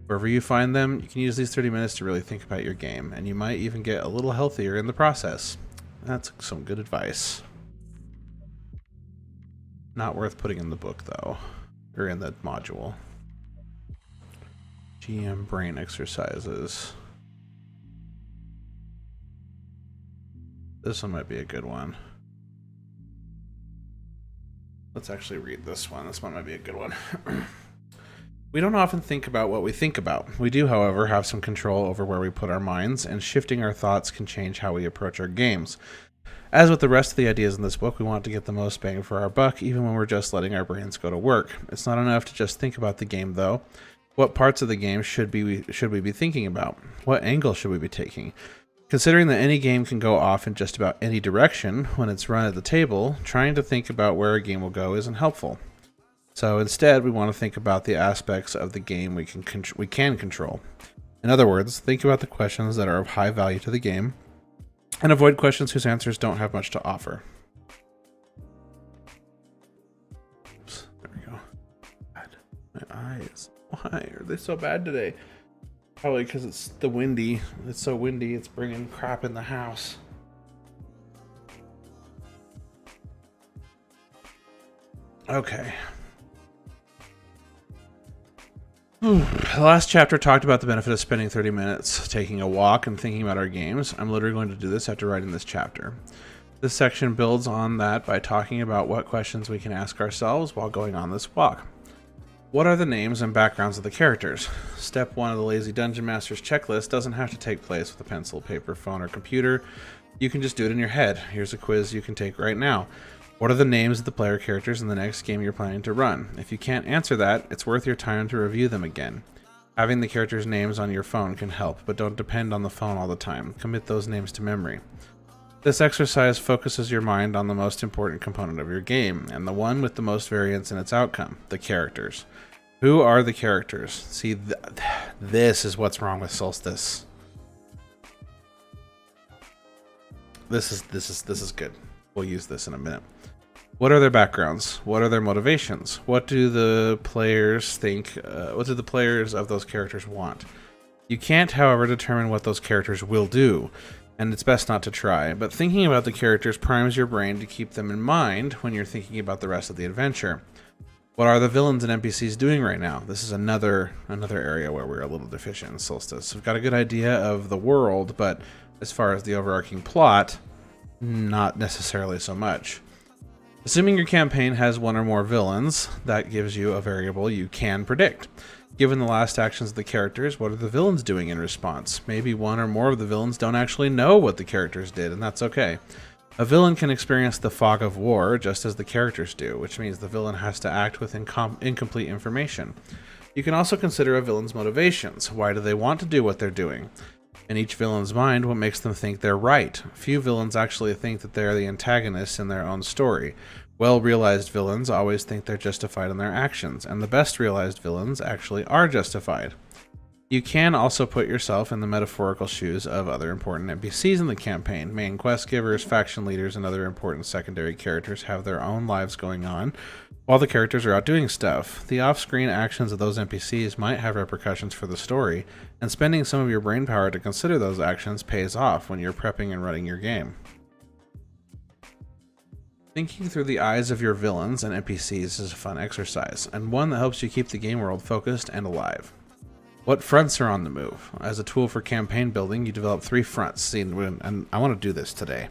Wherever you find them, you can use these 30 minutes to really think about your game, and you might even get a little healthier in the process. That's some good advice. Not worth putting in the book, though, or in the module. GM brain exercises. This one might be a good one. Let's actually read this one. This one might be a good one. We don't often think about what we think about. We do, however, have some control over where we put our minds, and shifting our thoughts can change how we approach our games. As with the rest of the ideas in this book, we want to get the most bang for our buck, even when we're just letting our brains go to work. It's not enough to just think about the game, though. What parts of the game should we be thinking about? What angle should we be taking? Considering that any game can go off in just about any direction when it's run at the table, trying to think about where a game will go isn't helpful. So instead, we want to think about the aspects of the game we can control. In other words, think about the questions that are of high value to the game, and avoid questions whose answers don't have much to offer. Oops, there we go. God, my eyes. Why are they so bad today? Probably because it's It's so windy, it's bringing crap in the house. Okay. The last chapter talked about the benefit of spending 30 minutes taking a walk and thinking about our games. I'm literally going to do this after writing this chapter. This section builds on that by talking about what questions we can ask ourselves while going on this walk. What are the names and backgrounds of the characters? Step 1 of the Lazy Dungeon Master's checklist doesn't have to take place with a pencil, paper, phone, or computer. You can just do it in your head. Here's a quiz you can take right now. What are the names of the player characters in the next game you're planning to run? If you can't answer that, it's worth your time to review them again. Having the characters' names on your phone can help, but don't depend on the phone all the time. Commit those names to memory. This exercise focuses your mind on the most important component of your game, and the one with the most variance in its outcome, the characters. Who are the characters? See, this is what's wrong with Solstice. This is good. We'll use this in a minute. What are their backgrounds? What are their motivations? What do the players think? What do the players of those characters want? You can't, however, determine what those characters will do, and it's best not to try. But thinking about the characters primes your brain to keep them in mind when you're thinking about the rest of the adventure. What are the villains and NPCs doing right now? This is another area where we're a little deficient in Solstice. We've got a good idea of the world, but as far as the overarching plot, not necessarily so much. Assuming your campaign has one or more villains, that gives you a variable you can predict. Given the last actions of the characters, what are the villains doing in response? Maybe one or more of the villains don't actually know what the characters did, and that's okay. A villain can experience the fog of war just as the characters do, which means the villain has to act with incomplete information. You can also consider a villain's motivations. Why do they want to do what they're doing? In each villain's mind, what makes them think they're right? Few villains actually think that they're the antagonists in their own story. Well-realized villains always think they're justified in their actions, and the best-realized villains actually are justified. You can also put yourself in the metaphorical shoes of other important NPCs in the campaign. Main quest givers, faction leaders, and other important secondary characters have their own lives going on, while the characters are out doing stuff. The off-screen actions of those NPCs might have repercussions for the story, and spending some of your brain power to consider those actions pays off when you're prepping and running your game. Thinking through the eyes of your villains and NPCs is a fun exercise, and one that helps you keep the game world focused and alive. What fronts are on the move? As a tool for campaign building, you develop 3 fronts, and I want to do this today.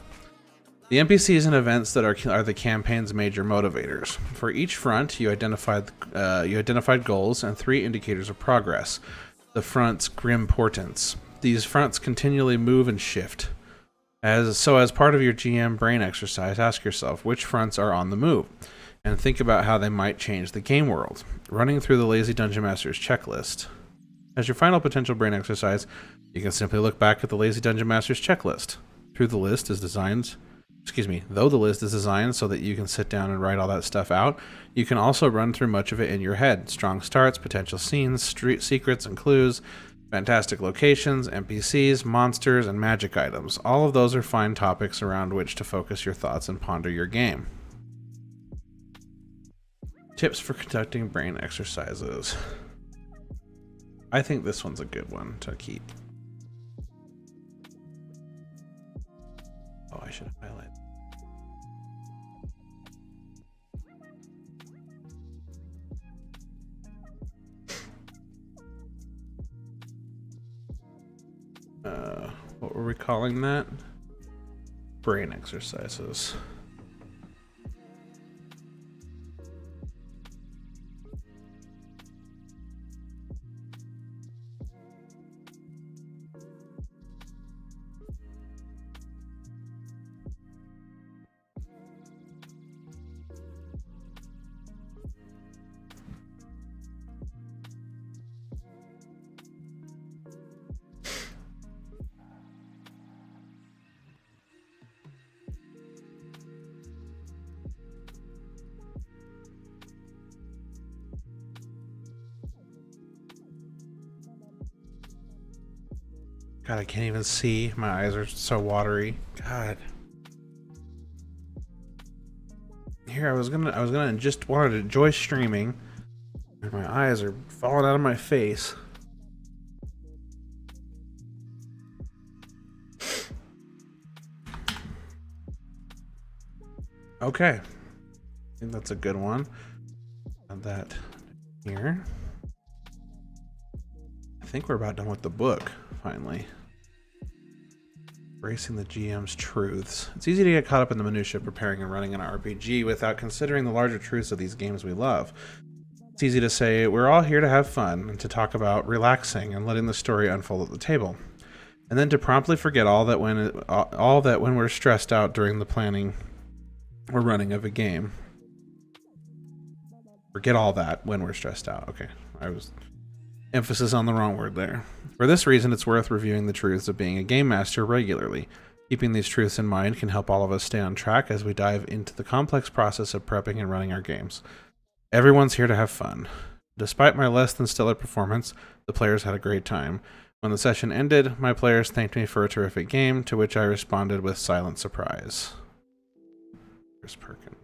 The NPCs and events that are the campaign's major motivators. For each front, you identified goals and 3 indicators of progress. The front's grim portents. These fronts continually move and shift. As part of your GM brain exercise, ask yourself which fronts are on the move, and think about how they might change the game world. Running through the Lazy Dungeon Master's checklist. As your final potential brain exercise, you can simply look back at the Lazy Dungeon Master's checklist. Though the list is designed so that you can sit down and write all that stuff out, you can also run through much of it in your head. Strong starts, potential scenes, street secrets and clues, fantastic locations, NPCs, monsters, and magic items. All of those are fine topics around which to focus your thoughts and ponder your game. Tips for conducting brain exercises. I think this one's a good one to keep. Oh, I should highlight. What were we calling that? Brain exercises. God, I can't even see. My eyes are so watery. God. Here, I was gonna just wanted to enjoy streaming, and my eyes are falling out of my face. Okay. I think that's a good one. Add that here. I think we're about done with the book, finally. Embracing the GM's truths. It's easy to get caught up in the minutia of preparing and running an RPG without considering the larger truths of these games we love. It's easy to say, we're all here to have fun, and to talk about relaxing and letting the story unfold at the table. And then to promptly forget all that when we're stressed out during the planning or running of a game. Forget all that when we're stressed out. Okay, I was... emphasis on the wrong word there. For this reason, it's worth reviewing the truths of being a game master regularly. Keeping these truths in mind can help all of us stay on track as we dive into the complex process of prepping and running our games. Everyone's here to have fun. Despite my less than stellar performance, the players had a great time. When the session ended, my players thanked me for a terrific game, to which I responded with silent surprise. Chris Perkins.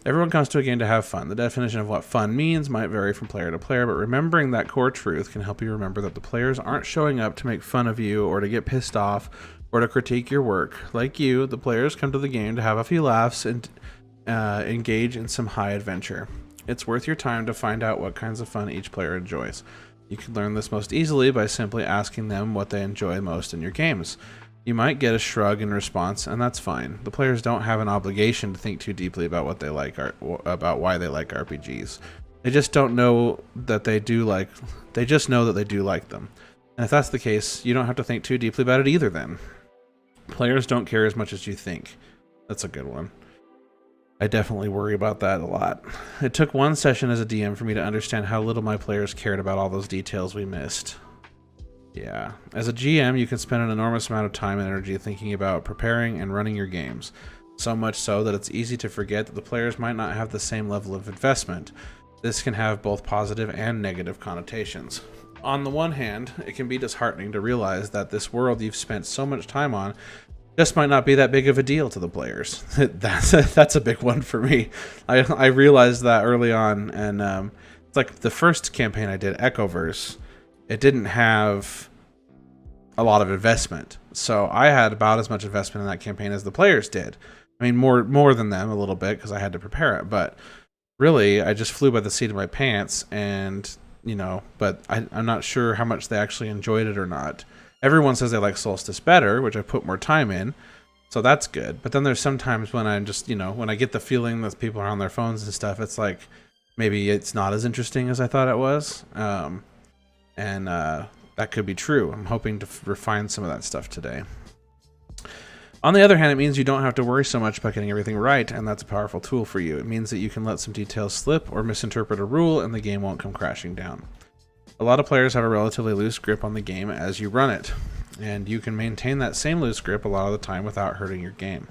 Everyone comes to a game to have fun. The definition of what fun means might vary from player to player, but remembering that core truth can help you remember that the players aren't showing up to make fun of you or to get pissed off or to critique your work. Like you, the players come to the game to have a few laughs and engage in some high adventure. It's worth your time to find out what kinds of fun each player enjoys. You can learn this most easily by simply asking them what they enjoy most in your games. You might get a shrug in response, and that's fine. The players don't have an obligation to think too deeply about what they like, about why they like RPGs. They just don't know that they do like. They just know that they do like them. And if that's the case, you don't have to think too deeply about it either. Then, players don't care as much as you think. That's a good one. I definitely worry about that a lot. It took one session as a DM for me to understand how little my players cared about all those details we missed. Yeah. As a GM, you can spend an enormous amount of time and energy thinking about preparing and running your games. So much so that it's easy to forget that the players might not have the same level of investment. This can have both positive and negative connotations. On the one hand, it can be disheartening to realize that this world you've spent so much time on just might not be that big of a deal to the players. That's a big one for me. I realized that early on, and it's like the first campaign I did, Echoverse, it didn't have a lot of investment. So I had about as much investment in that campaign as the players did. I mean, more than them a little bit because I had to prepare it. But really, I just flew by the seat of my pants, and but I'm not sure how much they actually enjoyed it or not. Everyone says they like Solstice better, which I put more time in, so that's good. But then there's sometimes when I'm just, when I get the feeling that people are on their phones and stuff, it's like maybe it's not as interesting as I thought it was. And that could be true. I'm hoping to refine some of that stuff today. On the other hand, it means you don't have to worry so much about getting everything right, and that's a powerful tool for you. It means that you can let some details slip or misinterpret a rule, and the game won't come crashing down. A lot of players have a relatively loose grip on the game as you run it, and you can maintain that same loose grip a lot of the time without hurting your game.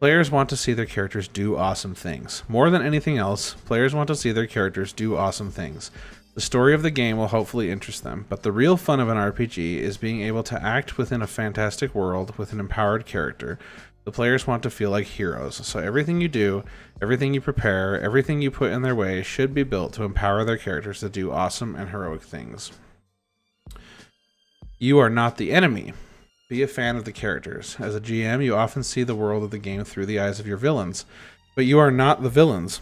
Players want to see their characters do awesome things. More than anything else, players want to see their characters do awesome things. The story of the game will hopefully interest them, but the real fun of an RPG is being able to act within a fantastic world with an empowered character. The players want to feel like heroes, so everything you do, everything you prepare, everything you put in their way should be built to empower their characters to do awesome and heroic things. You are not the enemy. Be a fan of the characters. As a GM, you often see the world of the game through the eyes of your villains, but you are not the villains.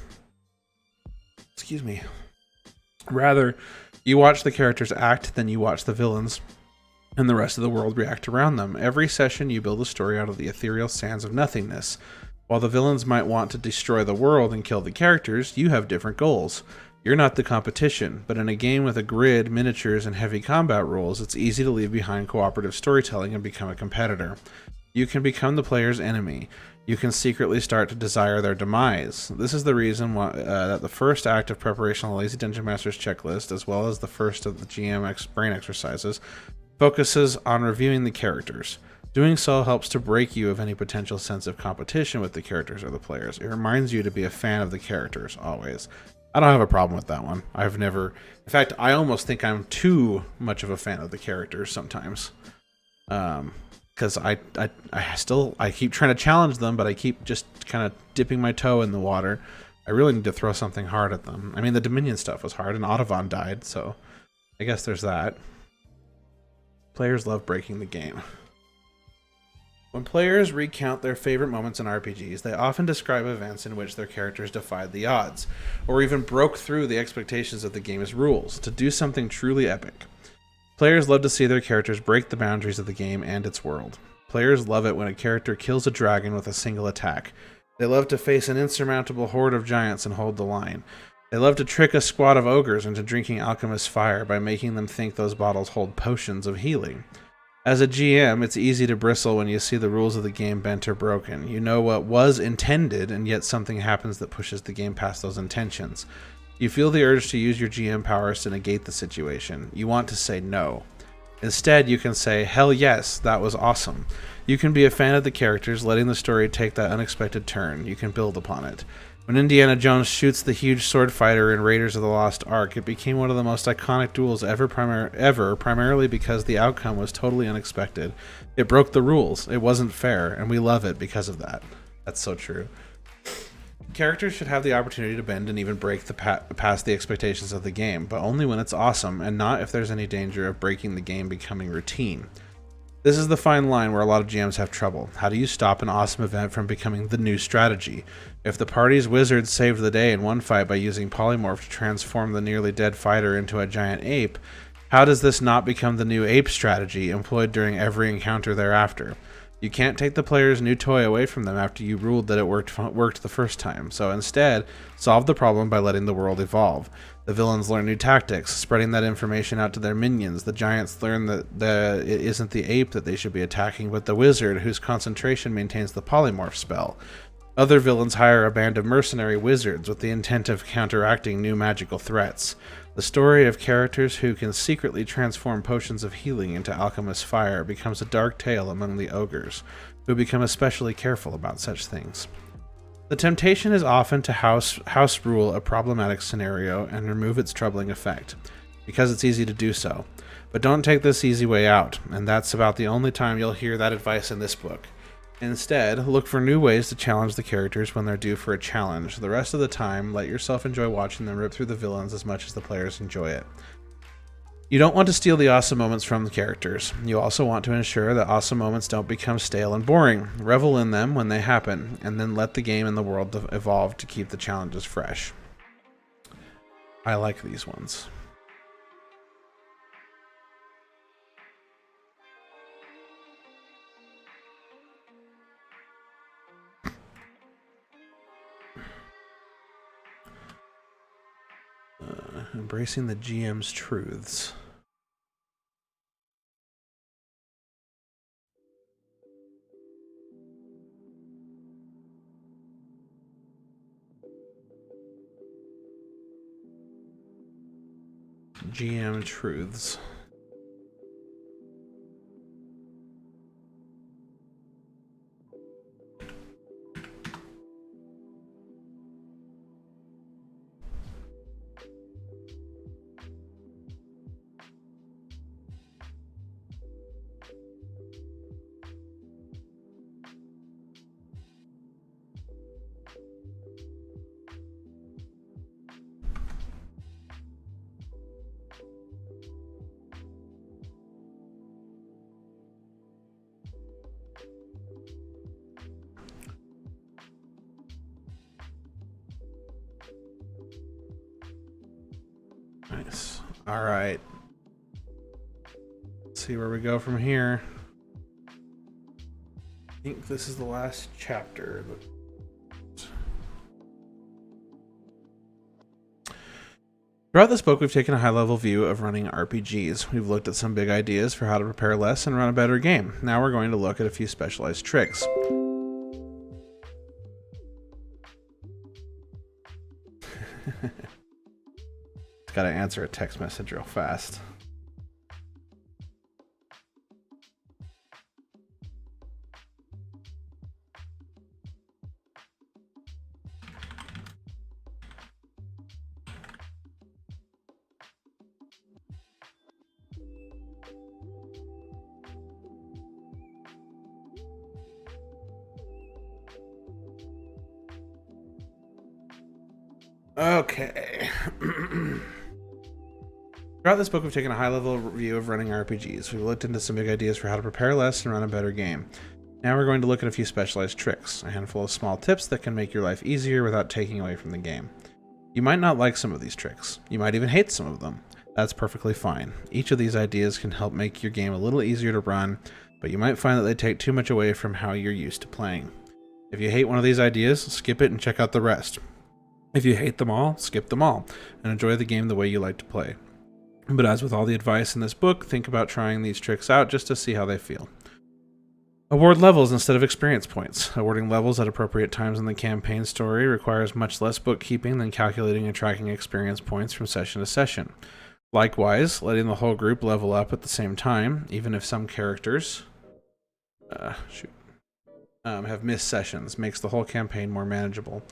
Excuse me. Rather, you watch the characters act, then you watch the villains and the rest of the world react around them. Every session, you build a story out of the ethereal sands of nothingness. While the villains might want to destroy the world and kill the characters, you have different goals. You're not the competition, but in a game with a grid, miniatures, and heavy combat rules, it's easy to leave behind cooperative storytelling and become a competitor. You can become the player's enemy. You can secretly start to desire their demise. This is the reason why, that the first act of preparation on the Lazy Dungeon Master's checklist, as well as the first of the GM brain exercises, focuses on reviewing the characters. Doing so helps to break you of any potential sense of competition with the characters or the players. It reminds you to be a fan of the characters, always. I don't have a problem with that one. I've never... In fact, I almost think I'm too much of a fan of the characters sometimes. Because I keep trying to challenge them, but I keep just kind of dipping my toe in the water. I really need to throw something hard at them. I mean, the Dominion stuff was hard, and Audubon died, so I guess there's that. Players love breaking the game. When players recount their favorite moments in RPGs, they often describe events in which their characters defied the odds, or even broke through the expectations of the game's rules, to do something truly epic. Players love to see their characters break the boundaries of the game and its world. Players love it when a character kills a dragon with a single attack. They love to face an insurmountable horde of giants and hold the line. They love to trick a squad of ogres into drinking alchemist's fire by making them think those bottles hold potions of healing. As a GM, it's easy to bristle when you see the rules of the game bent or broken. You know what was intended, and yet something happens that pushes the game past those intentions. You feel the urge to use your GM powers to negate the situation. You want to say no. Instead, you can say, hell yes, that was awesome. You can be a fan of the characters, letting the story take that unexpected turn. You can build upon it. When Indiana Jones shoots the huge sword fighter in Raiders of the Lost Ark, it became one of the most iconic duels ever, primarily because the outcome was totally unexpected. It broke the rules, it wasn't fair, and we love it because of that. That's so true. Characters should have the opportunity to bend and even break past the expectations of the game, but only when it's awesome, and not if there's any danger of breaking the game becoming routine. This is the fine line where a lot of GMs have trouble. How do you stop an awesome event from becoming the new strategy? If the party's wizard saved the day in one fight by using polymorph to transform the nearly dead fighter into a giant ape, how does this not become the new ape strategy employed during every encounter thereafter? You can't take the player's new toy away from them after you ruled that it worked the first time, so instead, solve the problem by letting the world evolve. The villains learn new tactics, spreading that information out to their minions. The giants learn that it isn't the ape that they should be attacking, but the wizard, whose concentration maintains the polymorph spell. Other villains hire a band of mercenary wizards with the intent of counteracting new magical threats. The story of characters who can secretly transform potions of healing into alchemist fire becomes a dark tale among the ogres, who become especially careful about such things. The temptation is often to house rule a problematic scenario and remove its troubling effect, because it's easy to do so. But don't take this easy way out, and that's about the only time you'll hear that advice in this book. Instead, look for new ways to challenge the characters when they're due for a challenge. The rest of the time, let yourself enjoy watching them rip through the villains as much as the players enjoy it. You don't want to steal the awesome moments from the characters. You also want to ensure that awesome moments don't become stale and boring. Revel in them when they happen, and then let the game and the world evolve to keep the challenges fresh. I like these ones. Embracing the GM's truths. GM truths. Nice. All right. Let's see where we go from here. I think this is the last chapter. Throughout this book, we've taken a high-level view of running RPGs. We've looked at some big ideas for how to prepare less and run a better game. Now we're going to look at a few specialized tricks. Gotta answer a text message real fast. Okay. Throughout this book, we've taken a high-level view of running RPGs. We've looked into some big ideas for how to prepare less and run a better game. Now we're going to look at a few specialized tricks, a handful of small tips that can make your life easier without taking away from the game. You might not like some of these tricks. You might even hate some of them. That's perfectly fine. Each of these ideas can help make your game a little easier to run, but you might find that they take too much away from how you're used to playing. If you hate one of these ideas, skip it and check out the rest. If you hate them all, skip them all, and enjoy the game the way you like to play. But as with all the advice in this book, think about trying these tricks out just to see how they feel. Award levels instead of experience points. Awarding levels at appropriate times in the campaign story requires much less bookkeeping than calculating and tracking experience points from session to session. Likewise, letting the whole group level up at the same time, even if some characters have missed sessions, makes the whole campaign more manageable.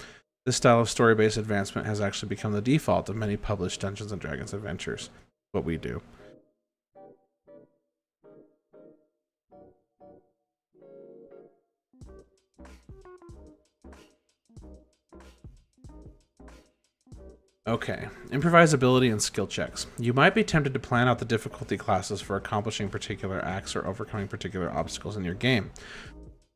This style of story-based advancement has actually become the default of many published Dungeons & Dragons adventures. What we do. Okay, improvisability and skill checks. You might be tempted to plan out the difficulty classes for accomplishing particular acts or overcoming particular obstacles in your game.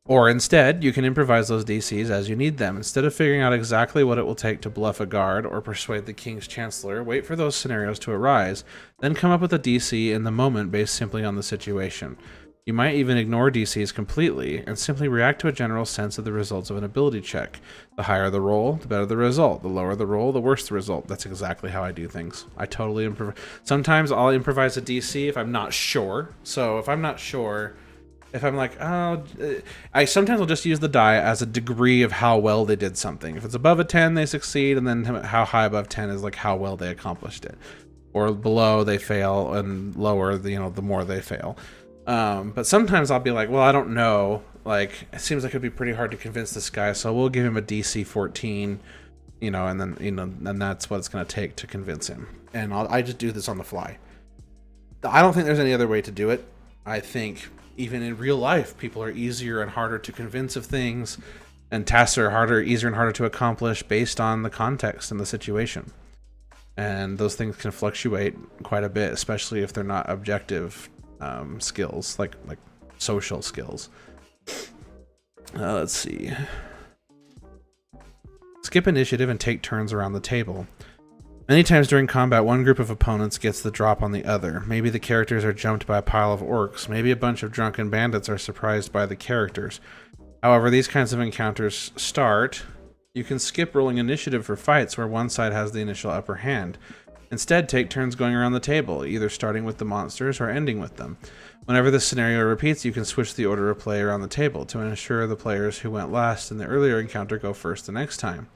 Or instead, you can improvise those DCs as you need them. Instead of figuring out exactly what it will take to bluff a guard or persuade the King's Chancellor, wait for those scenarios to arise, then come up with a DC in the moment based simply on the situation. You might even ignore DCs completely and simply react to a general sense of the results of an ability check. The higher the roll, the better the result. The lower the roll, the worse the result. That's exactly how I do things. I totally improvise. Sometimes I'll improvise a DC if I'm not sure. So if I'm not sure, if I'm like, oh, I sometimes will just use the die as a degree of how well they did something. If it's above a 10, they succeed, and then how high above 10 is like how well they accomplished it. Or below, they fail, and lower, the more they fail. But sometimes I'll be like, well, I don't know. Like, it seems like it'd be pretty hard to convince this guy, so we'll give him a DC 14, and then, and that's what it's going to take to convince him. And I just do this on the fly. I don't think there's any other way to do it. I think even in real life, people are easier and harder to convince of things, and tasks are easier and harder to accomplish based on the context and the situation. And those things can fluctuate quite a bit, especially if they're not objective skills, like social skills. Let's see. Skip initiative and take turns around the table. Many times during combat, one group of opponents gets the drop on the other. Maybe the characters are jumped by a pile of orcs. Maybe a bunch of drunken bandits are surprised by the characters. However, these kinds of encounters start. You can skip rolling initiative for fights where one side has the initial upper hand. Instead, take turns going around the table, either starting with the monsters or ending with them. Whenever this scenario repeats, you can switch the order of play around the table to ensure the players who went last in the earlier encounter go first the next time.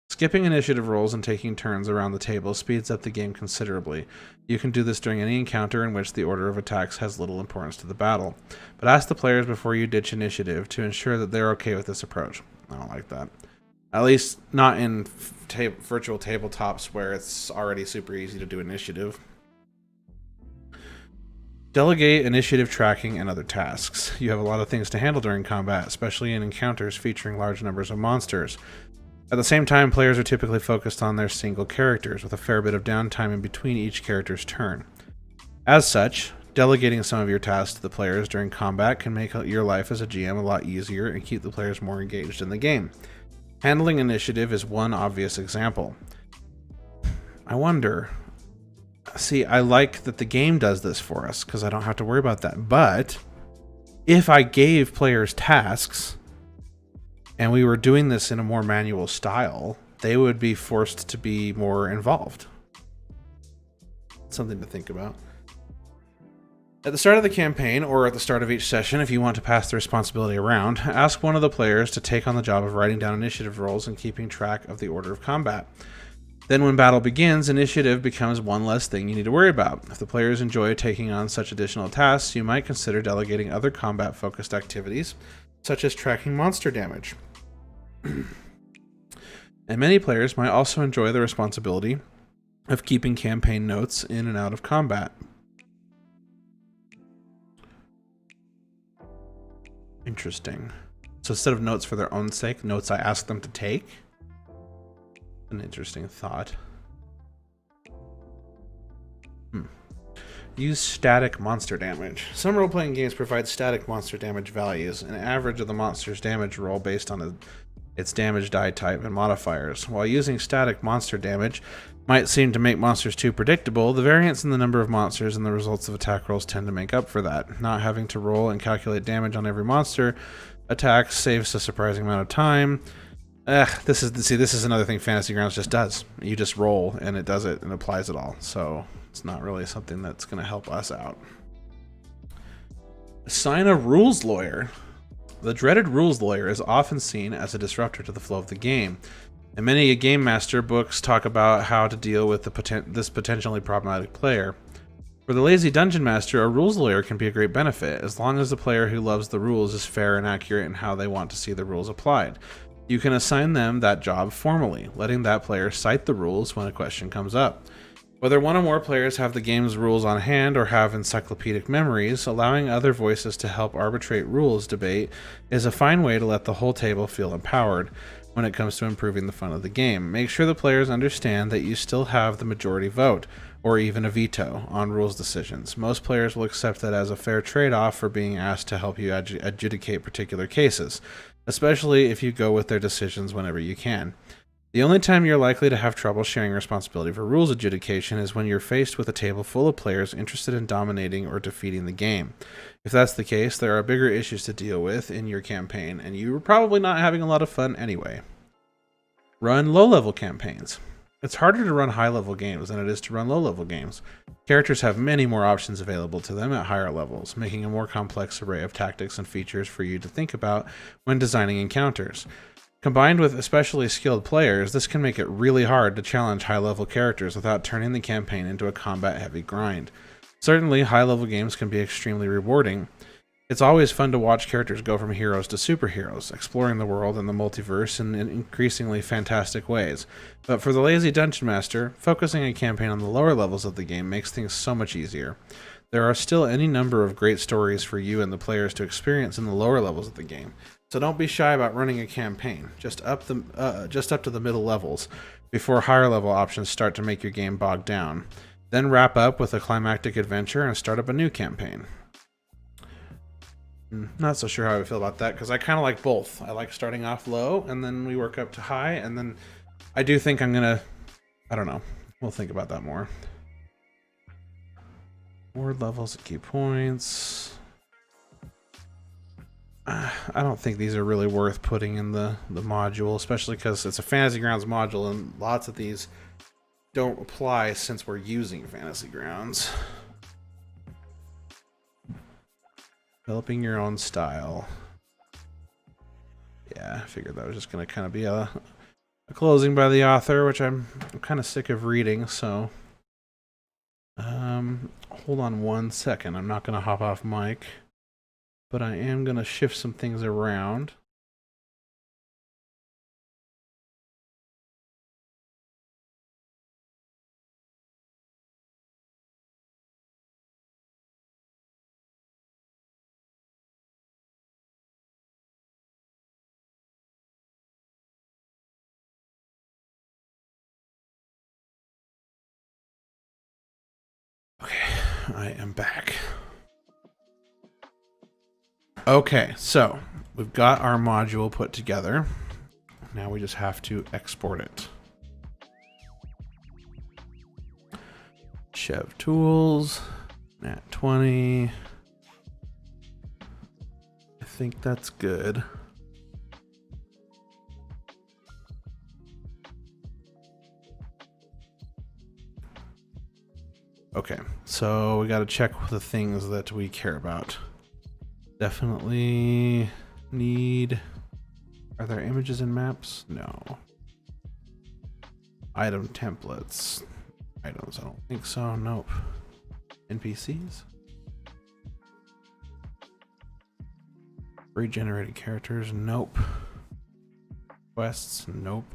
Skipping initiative rolls and taking turns around the table speeds up the game considerably. You can do this during any encounter in which the order of attacks has little importance to the battle. But ask the players before you ditch initiative to ensure that they're okay with this approach. I don't like that. At least not in virtual tabletops where it's already super easy to do initiative. Delegate initiative tracking and other tasks. You have a lot of things to handle during combat, especially in encounters featuring large numbers of monsters. At the same time, players are typically focused on their single characters, with a fair bit of downtime in between each character's turn. As such, delegating some of your tasks to the players during combat can make your life as a GM a lot easier and keep the players more engaged in the game. Handling initiative is one obvious example. I wonder... See, I like that the game does this for us, because I don't have to worry about that. But, if I gave players tasks, and we were doing this in a more manual style, they would be forced to be more involved. Something to think about. At the start of the campaign, or at the start of each session, if you want to pass the responsibility around, ask one of the players to take on the job of writing down initiative rolls and keeping track of the order of combat. Then when battle begins, initiative becomes one less thing you need to worry about. If the players enjoy taking on such additional tasks, you might consider delegating other combat-focused activities, such as tracking monster damage. And many players might also enjoy the responsibility of keeping campaign notes in and out of combat. Interesting. So instead of notes for their own sake, notes I ask them to take? An interesting thought. Use static monster damage. Some role-playing games provide static monster damage values, an average of the monster's damage roll based on its damage die type and modifiers. While using static monster damage might seem to make monsters too predictable, the variance in the number of monsters and the results of attack rolls tend to make up for that. Not having to roll and calculate damage on every monster attack saves a surprising amount of time. This is another thing Fantasy Grounds just does. You just roll and it does it and applies it all. So it's not really something that's going to help us out. Assign a rules lawyer. The dreaded rules lawyer is often seen as a disruptor to the flow of the game. And many Game Master books talk about how to deal with this potentially problematic player. For the lazy Dungeon Master, a rules lawyer can be a great benefit, as long as the player who loves the rules is fair and accurate in how they want to see the rules applied. You can assign them that job formally, letting that player cite the rules when a question comes up. Whether one or more players have the game's rules on hand or have encyclopedic memories, allowing other voices to help arbitrate rules debate is a fine way to let the whole table feel empowered when it comes to improving the fun of the game. Make sure the players understand that you still have the majority vote, or even a veto, on rules decisions. Most players will accept that as a fair trade-off for being asked to help you adjudicate particular cases, especially if you go with their decisions whenever you can. The only time you're likely to have trouble sharing responsibility for rules adjudication is when you're faced with a table full of players interested in dominating or defeating the game. If that's the case, there are bigger issues to deal with in your campaign, and you're probably not having a lot of fun anyway. Run low-level campaigns. It's harder to run high-level games than it is to run low-level games. Characters have many more options available to them at higher levels, making a more complex array of tactics and features for you to think about when designing encounters. Combined with especially skilled players, this can make it really hard to challenge high-level characters without turning the campaign into a combat-heavy grind. Certainly, high-level games can be extremely rewarding. It's always fun to watch characters go from heroes to superheroes, exploring the world and the multiverse in increasingly fantastic ways. But for the lazy dungeon master, focusing a campaign on the lower levels of the game makes things so much easier. There are still any number of great stories for you and the players to experience in the lower levels of the game. So don't be shy about running a campaign, just up to the middle levels, before higher level options start to make your game bogged down. Then wrap up with a climactic adventure and start up a new campaign. Not so sure how I feel about that, because I kind of like both. I like starting off low, and then we work up to high, and then I do think I'm gonna, I don't know, we'll think about that more. Ward levels at key points. I don't think these are really worth putting in the module, especially because it's a Fantasy Grounds module, and lots of these don't apply since we're using Fantasy Grounds. Developing your own style. Yeah, I figured that was just going to kind of be a closing by the author, which I'm kind of sick of reading, so... hold on one second. I'm not going to hop off mic, but I am going to shift some things around. Okay, I am back. Okay, so we've got our module put together. Now we just have to export it. Chev tools, nat 20. I think that's good. Okay, so we got to check the things that we care about. Definitely need... Are there images and maps? No. Item templates. Items, I don't think so. Nope. NPCs? Regenerated characters? Nope. Quests? Nope.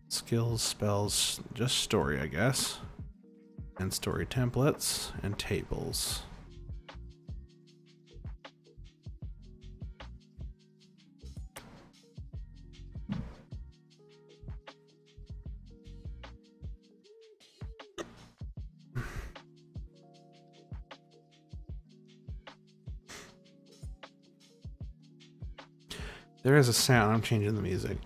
Skills, spells, just story, I guess. And story templates and tables. There is a sound. I'm changing the music.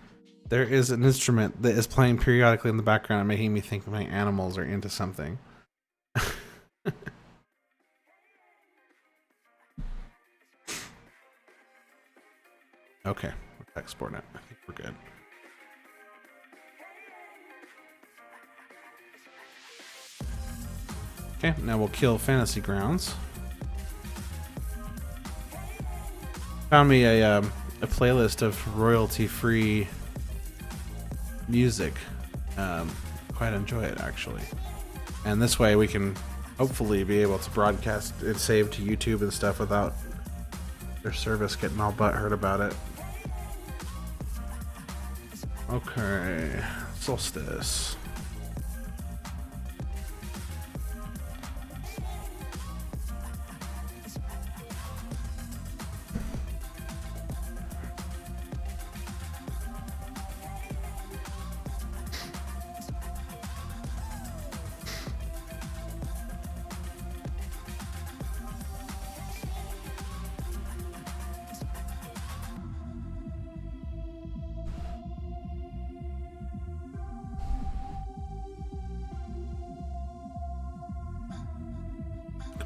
There is an instrument that is playing periodically in the background and making me think my animals are into something. Okay, let's export it. I think we're good. Okay, now we'll kill Fantasy Grounds. Found me a playlist of royalty-free music. Quite enjoy it, actually. And this way we can hopefully be able to broadcast it saved to YouTube and stuff without their service getting all butthurt about it. Okay. Solstice.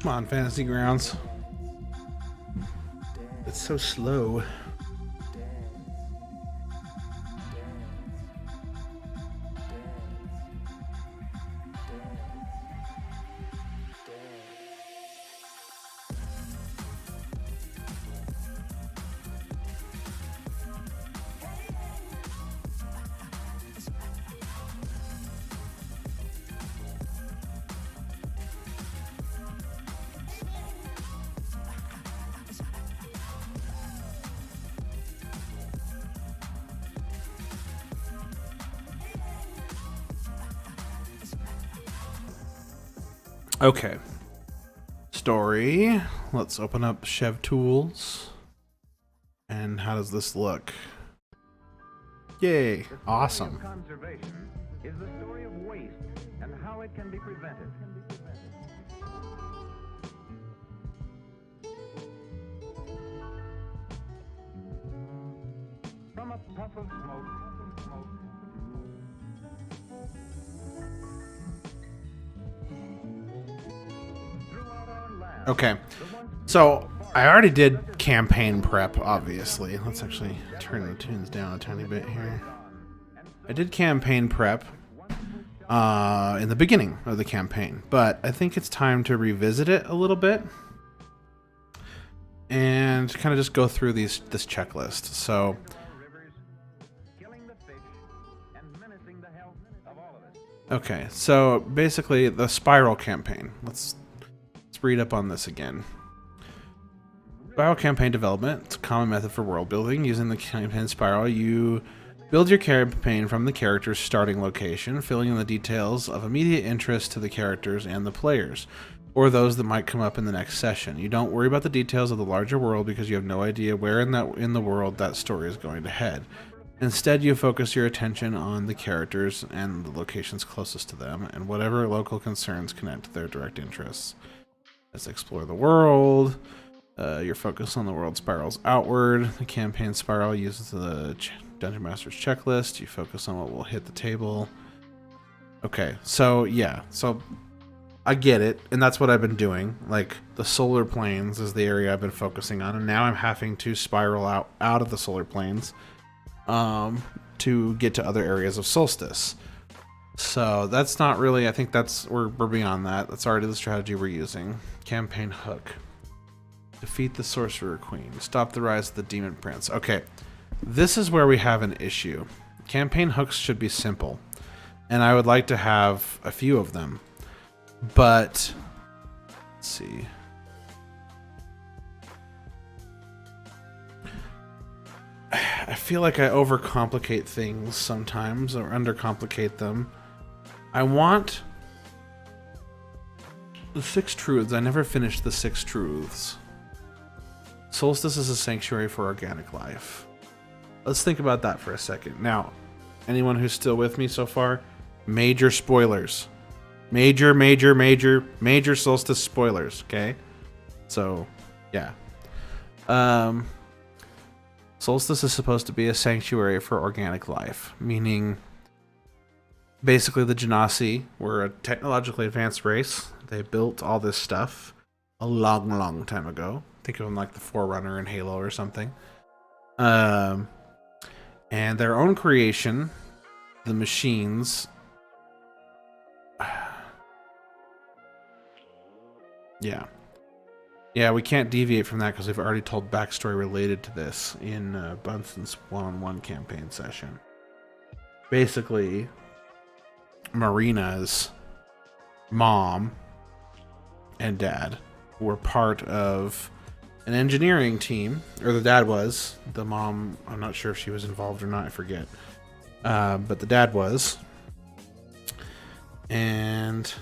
Come on, Fantasy Grounds. It's so slow. Okay. Story. Let's open up Chev Tools. And how does this look? Yay. Awesome. Conservation is the story of waste and how it can be prevented. From a puff of smoke. Okay. So I already did campaign prep, obviously. Let's actually turn the tunes down a tiny bit here. I did campaign prep in the beginning of the campaign, but I think it's time to revisit it a little bit and kind of just go through this checklist. So okay, so basically the spiral campaign. Let's read up on this again. Spiral campaign development. It's a common method for world building. Using the campaign spiral, you build your campaign from the character's starting location, filling in the details of immediate interest to the characters and the players, or those that might come up in the next session. You don't worry about the details of the larger world because you have no idea where in the world that story is going to head. Instead, you focus your attention on the characters and the locations closest to them, and whatever local concerns connect to their direct interests. Let's explore the world. Your focus on the world spirals outward. The campaign spiral uses the Dungeon Master's checklist. You focus on what will hit the table. Okay, so yeah, so I get it, and that's what I've been doing. Like, the solar planes is the area I've been focusing on, and now I'm having to spiral out of the solar planes to get to other areas of Solstice. So that's not really, I think we're beyond that. That's already the strategy we're using. Campaign hook. Defeat the Sorcerer Queen. Stop the rise of the Demon Prince. Okay, this is where we have an issue. Campaign hooks should be simple, and I would like to have a few of them. But, let's see. I feel like I overcomplicate things sometimes, or undercomplicate them. I want the 6 truths. I never finished the 6 truths. Solstice is a sanctuary for organic life. Let's think about that for a second. Now, anyone who's still with me so far, major spoilers. Major Solstice spoilers, okay? So, yeah. Solstice is supposed to be a sanctuary for organic life, meaning basically the Genasi were a technologically advanced race. They built all this stuff a long time ago. Think of them like the Forerunner in Halo or something. And their own creation, the machines. Yeah, we can't deviate from that because we've already told backstory related to this in Bunsen's one-on-one campaign session. Basically, Marina's mom and dad were part of an engineering team, or the dad was. The mom, I'm not sure if she was involved or not, I forget. but the dad was. And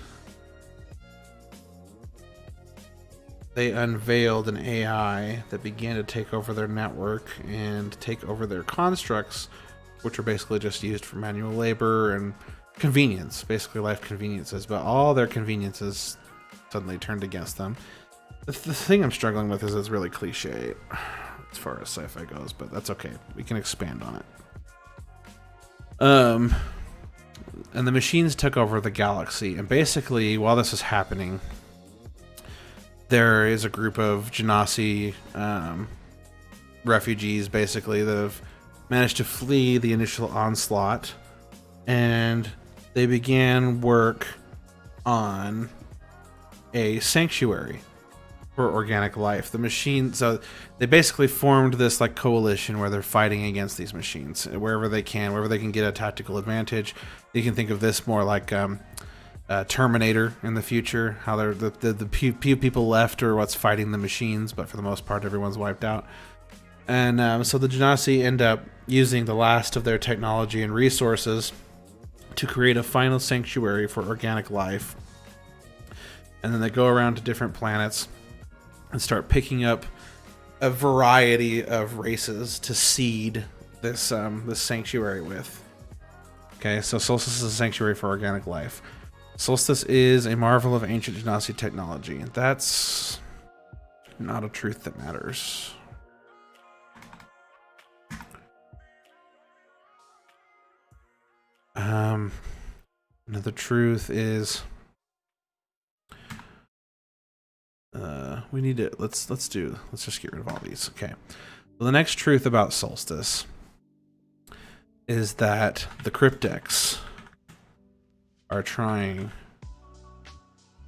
they unveiled an AI that began to take over their network and take over their constructs, which are basically just used for manual labor and convenience, basically life conveniences. But all their conveniences suddenly turned against them. The thing I'm struggling with is it's really cliche as far as sci-fi goes, but that's okay. We can expand on it. And the machines took over the galaxy, and basically, while this is happening, there is a group of Genasi refugees, basically, that have managed to flee the initial onslaught, and they began work on a sanctuary for organic life. The machines, so they basically formed this like coalition where they're fighting against these machines wherever they can get a tactical advantage. You can think of this more like Terminator in the future, how they're the few people left are what's fighting the machines, but for the most part everyone's wiped out. And so the Genasi end up using the last of their technology and resources to create a final sanctuary for organic life. And then they go around to different planets and start picking up a variety of races to seed this this sanctuary with. Okay, so Solstice is a sanctuary for organic life. Solstice is a marvel of ancient Genasi technology. That's not a truth that matters. Another truth is we need to let's just get rid of all these. Okay. So the next truth about Solstice is that the cryptex are trying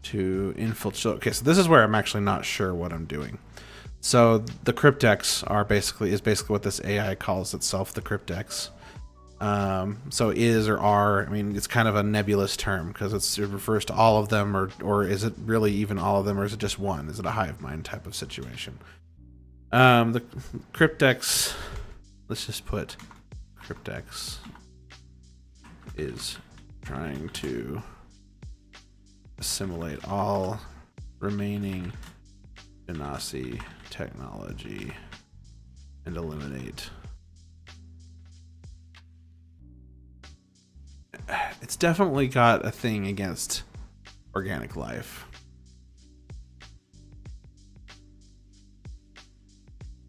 to infiltrate. Okay, so this is where I'm actually not sure what I'm doing. So the cryptex is basically what this AI calls itself, the cryptex. So is or are, I mean, it's kind of a nebulous term because it refers to all of them, or is it really even all of them, or is it just one? Is it a hive mind type of situation? The cryptex, let's just put cryptex is trying to assimilate all remaining Genasi technology and eliminate. It's definitely got a thing against organic life.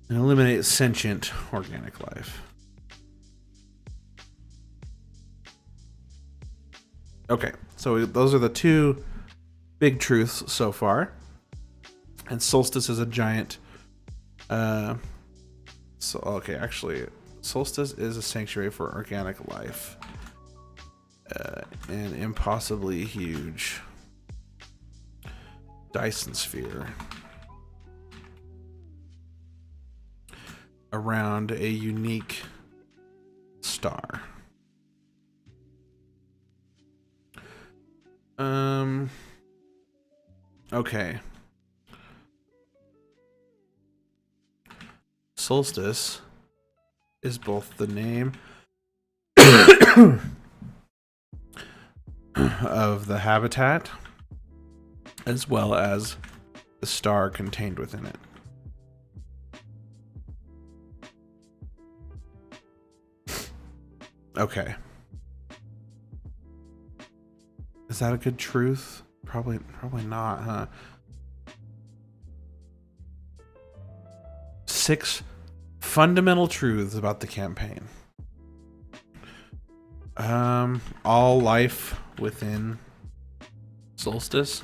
And eliminate sentient organic life. Okay, so those are the two big truths so far. And Solstice is a giant... Solstice is a sanctuary for organic life. An impossibly huge Dyson sphere around a unique star. Okay. Solstice is both the name of the habitat as well as the star contained within it. Okay. Is that a good truth? Probably not, huh? 6 fundamental truths about the campaign. All life within Solstice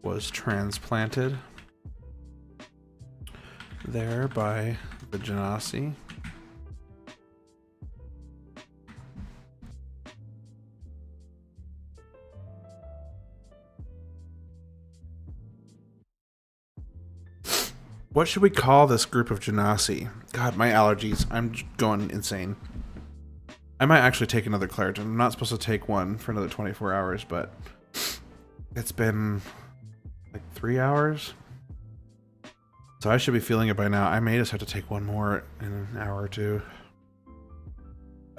was transplanted there by the Genasi. What should we call this group of Genasi? God, my allergies. I'm going insane. I might actually take another Claritin. I'm not supposed to take one for another 24 hours, but it's been like 3 hours. So I should be feeling it by now. I may just have to take one more in an hour or two.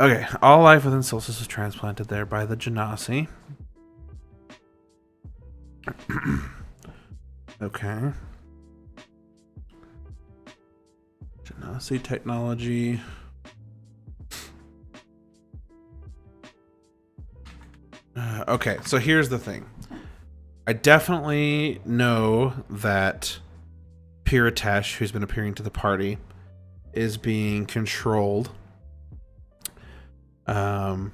Okay, all life within Solstice is transplanted there by the Genasi. Okay. Genasi technology. Okay, so here's the thing. I definitely know that Piratash, who's been appearing to the party, is being controlled by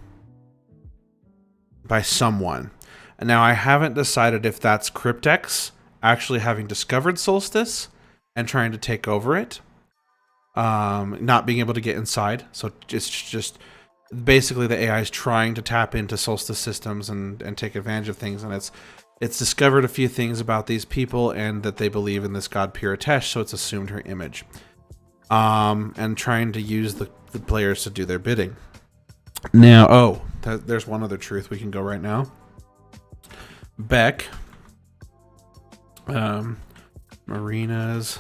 someone. And now I haven't decided if that's Cryptex actually having discovered Solstice and trying to take over it, not being able to get inside. So it's just basically the AI is trying to tap into Solstice systems and take advantage of things, and it's discovered a few things about these people and that they believe in this god Piratesh, so it's assumed her image. And trying to use the players to do their bidding. Now, there's one other truth we can go right now. Beck, Marina's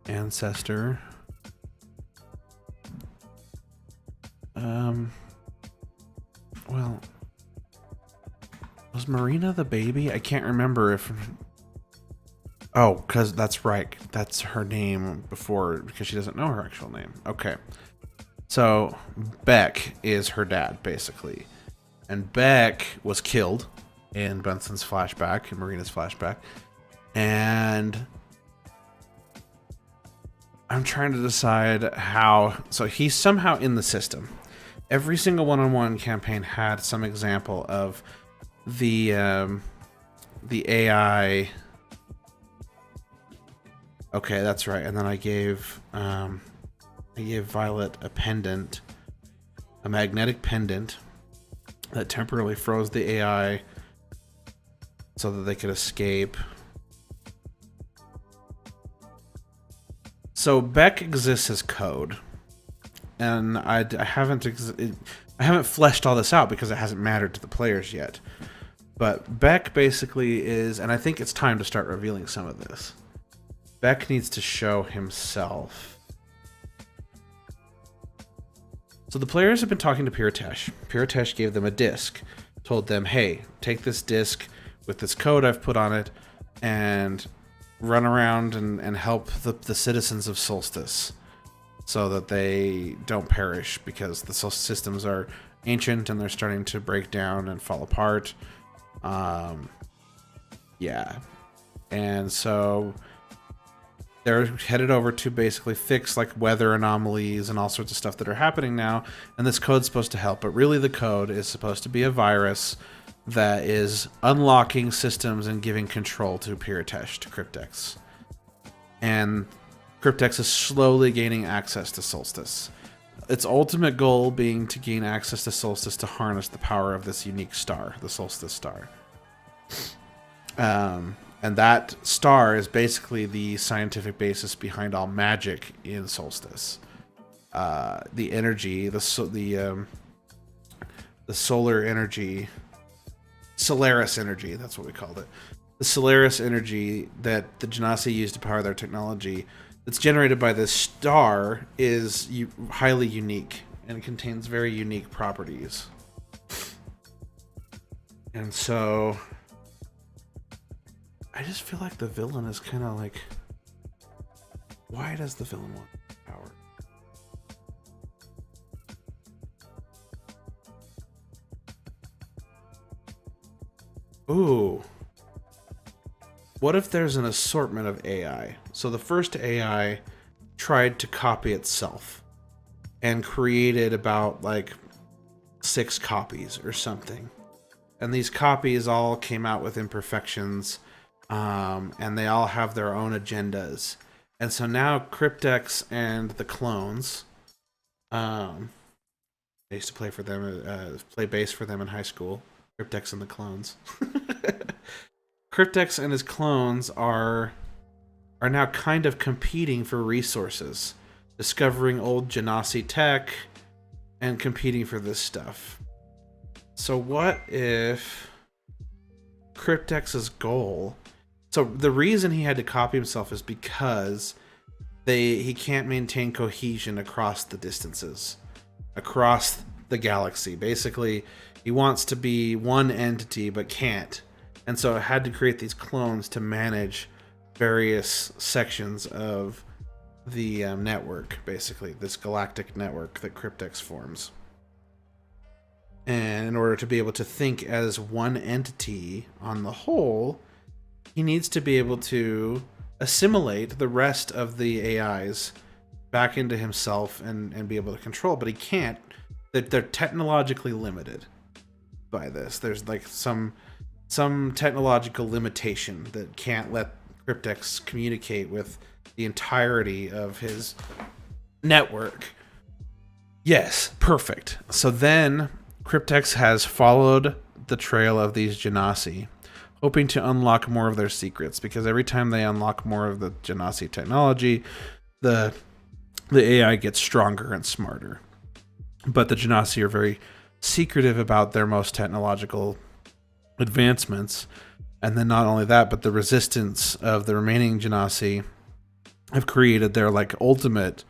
ancestor. Well, was Marina the baby? I can't remember if... Oh, because that's right. That's her name before, because she doesn't know her actual name. Okay. So, Beck is her dad, basically. And Beck was killed in Benson's flashback, in Marina's flashback. And I'm trying to decide how... So he's somehow in the system. Every single one-on-one campaign had some example of the AI... Okay, that's right. And then I gave Violet a pendant, a magnetic pendant that temporarily froze the AI so that they could escape. So Beck exists as code, and I haven't fleshed all this out because it hasn't mattered to the players yet. But Beck basically is, and I think it's time to start revealing some of this. Beck needs to show himself. So the players have been talking to Piratesh. Piratesh gave them a disc, told them, hey, take this disc with this code I've put on it and run around and help the citizens of Solstice so that they don't perish, because the systems are ancient and they're starting to break down and fall apart. Yeah. And so they're headed over to basically fix like weather anomalies and all sorts of stuff that are happening now. And this code's supposed to help, but really the code is supposed to be a virus that is unlocking systems and giving control to Piratesh, to Cryptex. And Cryptex is slowly gaining access to Solstice. Its ultimate goal being to gain access to Solstice to harness the power of this unique star, the Solstice star. And that star is basically the scientific basis behind all magic in Solstice. The energy, the solar energy, Solaris energy, that's what we called it. The Solaris energy that the Genasi use to power their technology that's generated by this star is highly unique and contains very unique properties. And so I just feel like the villain is kind of like, why does the villain want power? Ooh. What if there's an assortment of AI? So the first AI tried to copy itself and created about like 6 copies or something. And these copies all came out with imperfections. And they all have their own agendas. And so now Cryptex and the clones, I used to play for them, play bass for them in high school. Cryptex and the clones. Cryptex and his clones are now kind of competing for resources, discovering old Genasi tech and competing for this stuff. So what if Cryptex's goal... So the reason he had to copy himself is because he can't maintain cohesion across the distances, across the galaxy. Basically, he wants to be one entity but can't. And so it had to create these clones to manage various sections of the network, basically, this galactic network that Cryptex forms. And in order to be able to think as one entity on the whole, he needs to be able to assimilate the rest of the AIs back into himself and be able to control, but he can't. They're technologically limited by this. There's like some technological limitation that can't let Cryptex communicate with the entirety of his network. Yes, perfect. So then Cryptex has followed the trail of these Genasi, hoping to unlock more of their secrets, because every time they unlock more of the Genasi technology, the AI gets stronger and smarter. But the Genasi are very secretive about their most technological advancements. And then not only that, but the resistance of the remaining Genasi have created their like ultimate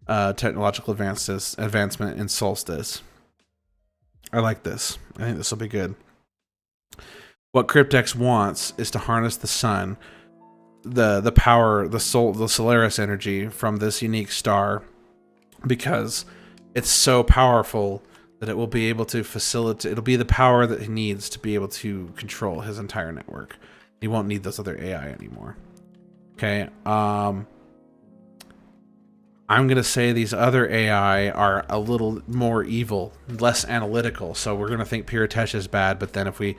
technological advancement in Solstice. I like this. I think this will be good. What Cryptex wants is to harness the sun, the power, the Solaris energy from this unique star, because it's so powerful that it will be able to facilitate. It'll be the power that he needs to be able to control his entire network. He won't need those other AI anymore. Okay. I'm going to say these other AI are a little more evil, less analytical. So we're going to think Piratesh is bad, but then if we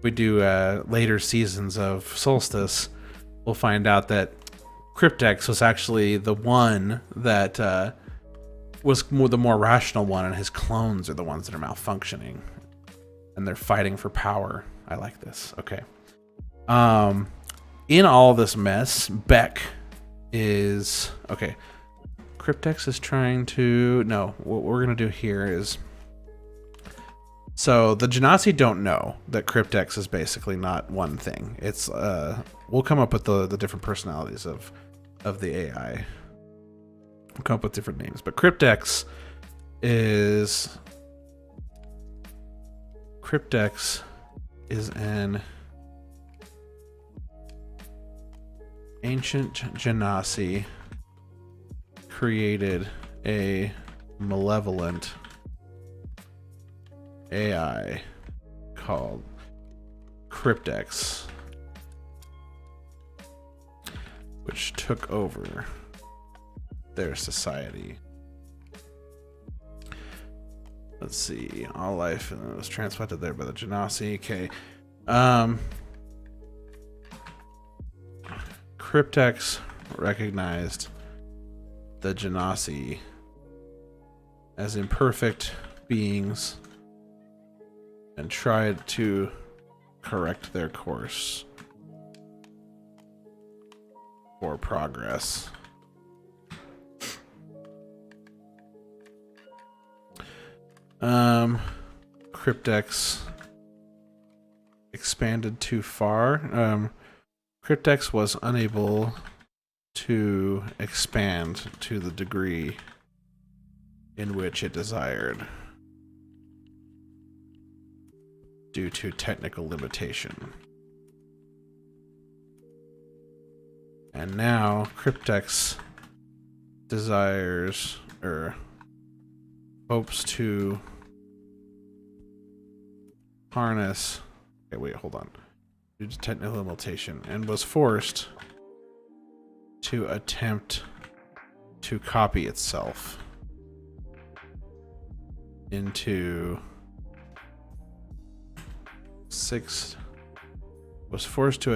do later seasons of Solstice, we'll find out that Cryptex was actually the one that was the more rational one, and his clones are the ones that are malfunctioning. And they're fighting for power. I like this. Okay. In all this mess, Beck is... Okay. Cryptex is trying to... No, what we're going to do here is... So the Genasi don't know that Cryptex is basically not one thing. It's we'll come up with the different personalities of the AI. We'll come up with different names, but Cryptex is an ancient Genasi created a malevolent AI called Cryptex, which took over their society. Let's see, all life, and it was transplanted there by the Genasi. Okay. Cryptex recognized the Genasi as imperfect beings and tried to correct their course for progress. Cryptex expanded too far. Cryptex was unable to expand to the degree in which it desired due to technical limitation. And now Cryptex desires or hopes to harness... Okay, wait, hold on. Due to technical limitation, and was forced to attempt to copy itself into was forced to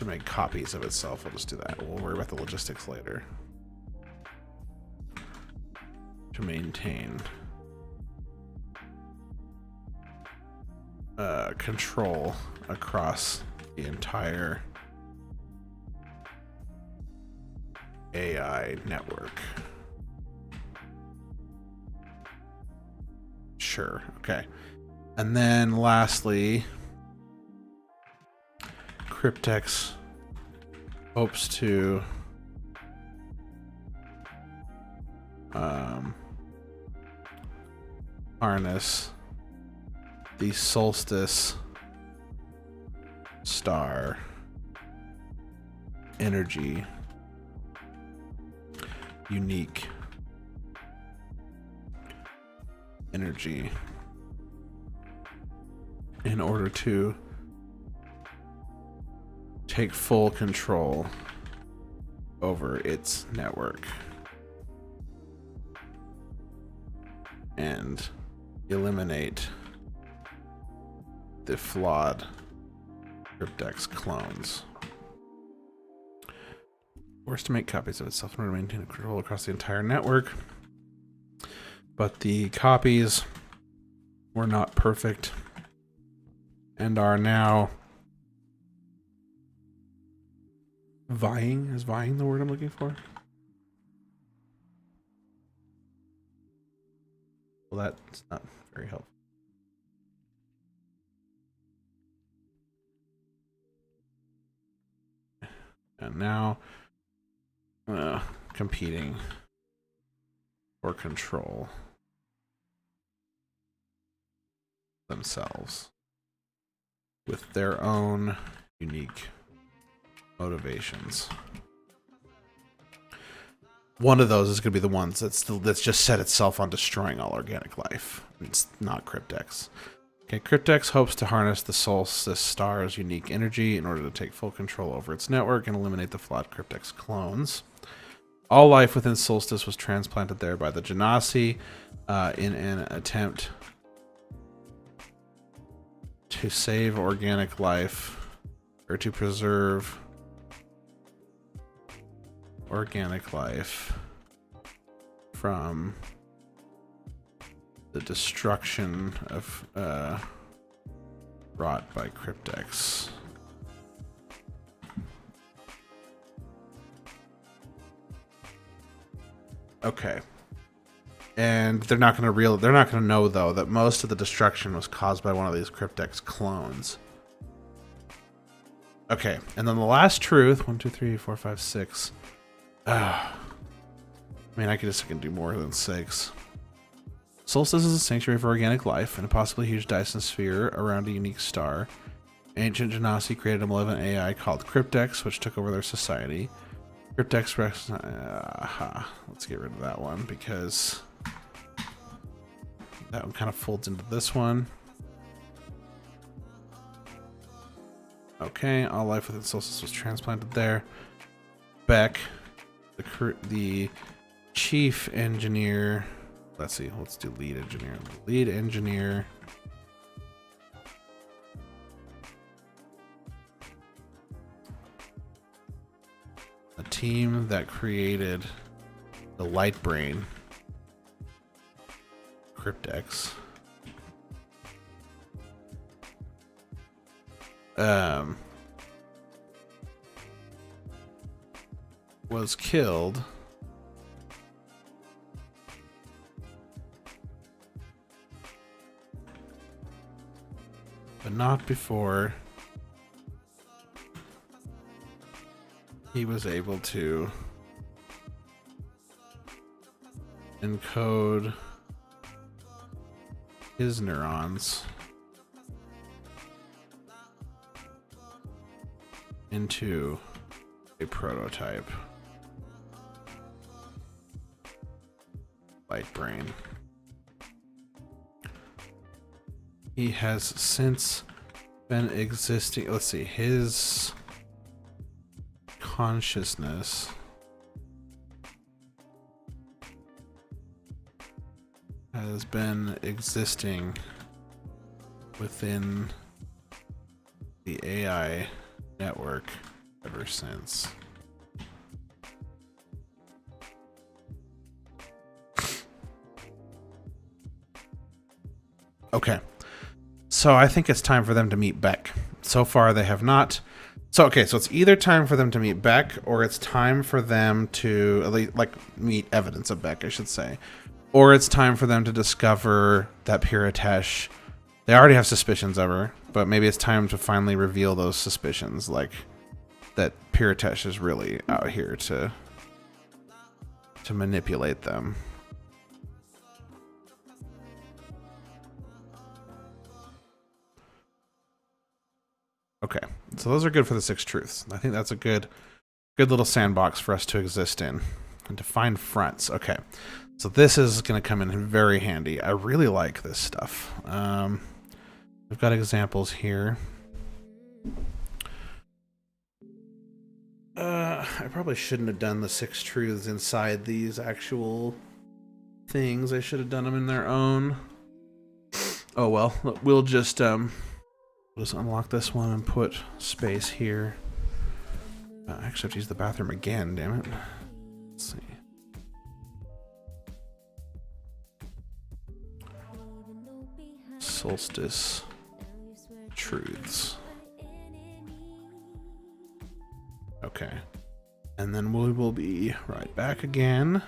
make copies of itself. We'll just do that. We'll worry about the logistics later. To maintain control across the entire AI network. Sure, okay. And then lastly, Cryptex hopes to harness the Solstice star energy unique energy in order to take full control over its network and eliminate the flawed Cryptex clones. Forced to make copies of itself in order to maintain control across the entire network. But the copies were not perfect and are now vying. Is vying the word I'm looking for? Well, that's not very helpful. And now competing for control themselves with their own unique motivations. One of those is going to be the ones that's just set itself on destroying all organic life. It's not Cryptex. Okay, Cryptex hopes to harness the Solstice star's unique energy in order to take full control over its network and eliminate the flawed Cryptex clones. All life within Solstice was transplanted there by the Genasi in an attempt to save organic life, or to preserve organic life from the destruction of brought by Cryptex. Okay. And they're not going to know though that most of the destruction was caused by one of these Cryptex clones. Okay, and then the last truth, 1, 2, 3, 4, 5, 6. I mean, I can do more than 6. Solstice is a sanctuary for organic life and a possibly huge Dyson sphere around a unique star. Ancient Genasi created a malevolent AI called Cryptex, which took over their society. Cryptex let's get rid of that one because that one kind of folds into this one. Okay, all life within Solstice was transplanted there. Beck, the chief engineer. Let's see, let's do lead engineer. Lead engineer. A team that created the light brain, Cryptex. Was killed but not before he was able to encode his neurons into a prototype light brain. He has since been existing. Let's see, his consciousness has been existing within the AI network ever since. Okay. So I think it's time for them to meet Beck. So far they have not. So okay, so it's either time for them to meet Beck or it's time for them to at least meet evidence of Beck, I should say. Or it's time for them to discover that Piratesh. They already have suspicions of her, but maybe it's time to finally reveal those suspicions, like that Piritesh is really out here to manipulate them. Okay, so those are good for the 6 truths. I think that's a good little sandbox for us to exist in and to find fronts. Okay, so this is going to come in very handy. I really like this stuff. We've got examples here. I probably shouldn't have done the 6 truths inside these actual things. I should have done them in their own. Oh well, we'll just unlock this one and put space here. I actually have to use the bathroom again, damn it. Let's see. Solstice truths. Okay. And then we will be right back again.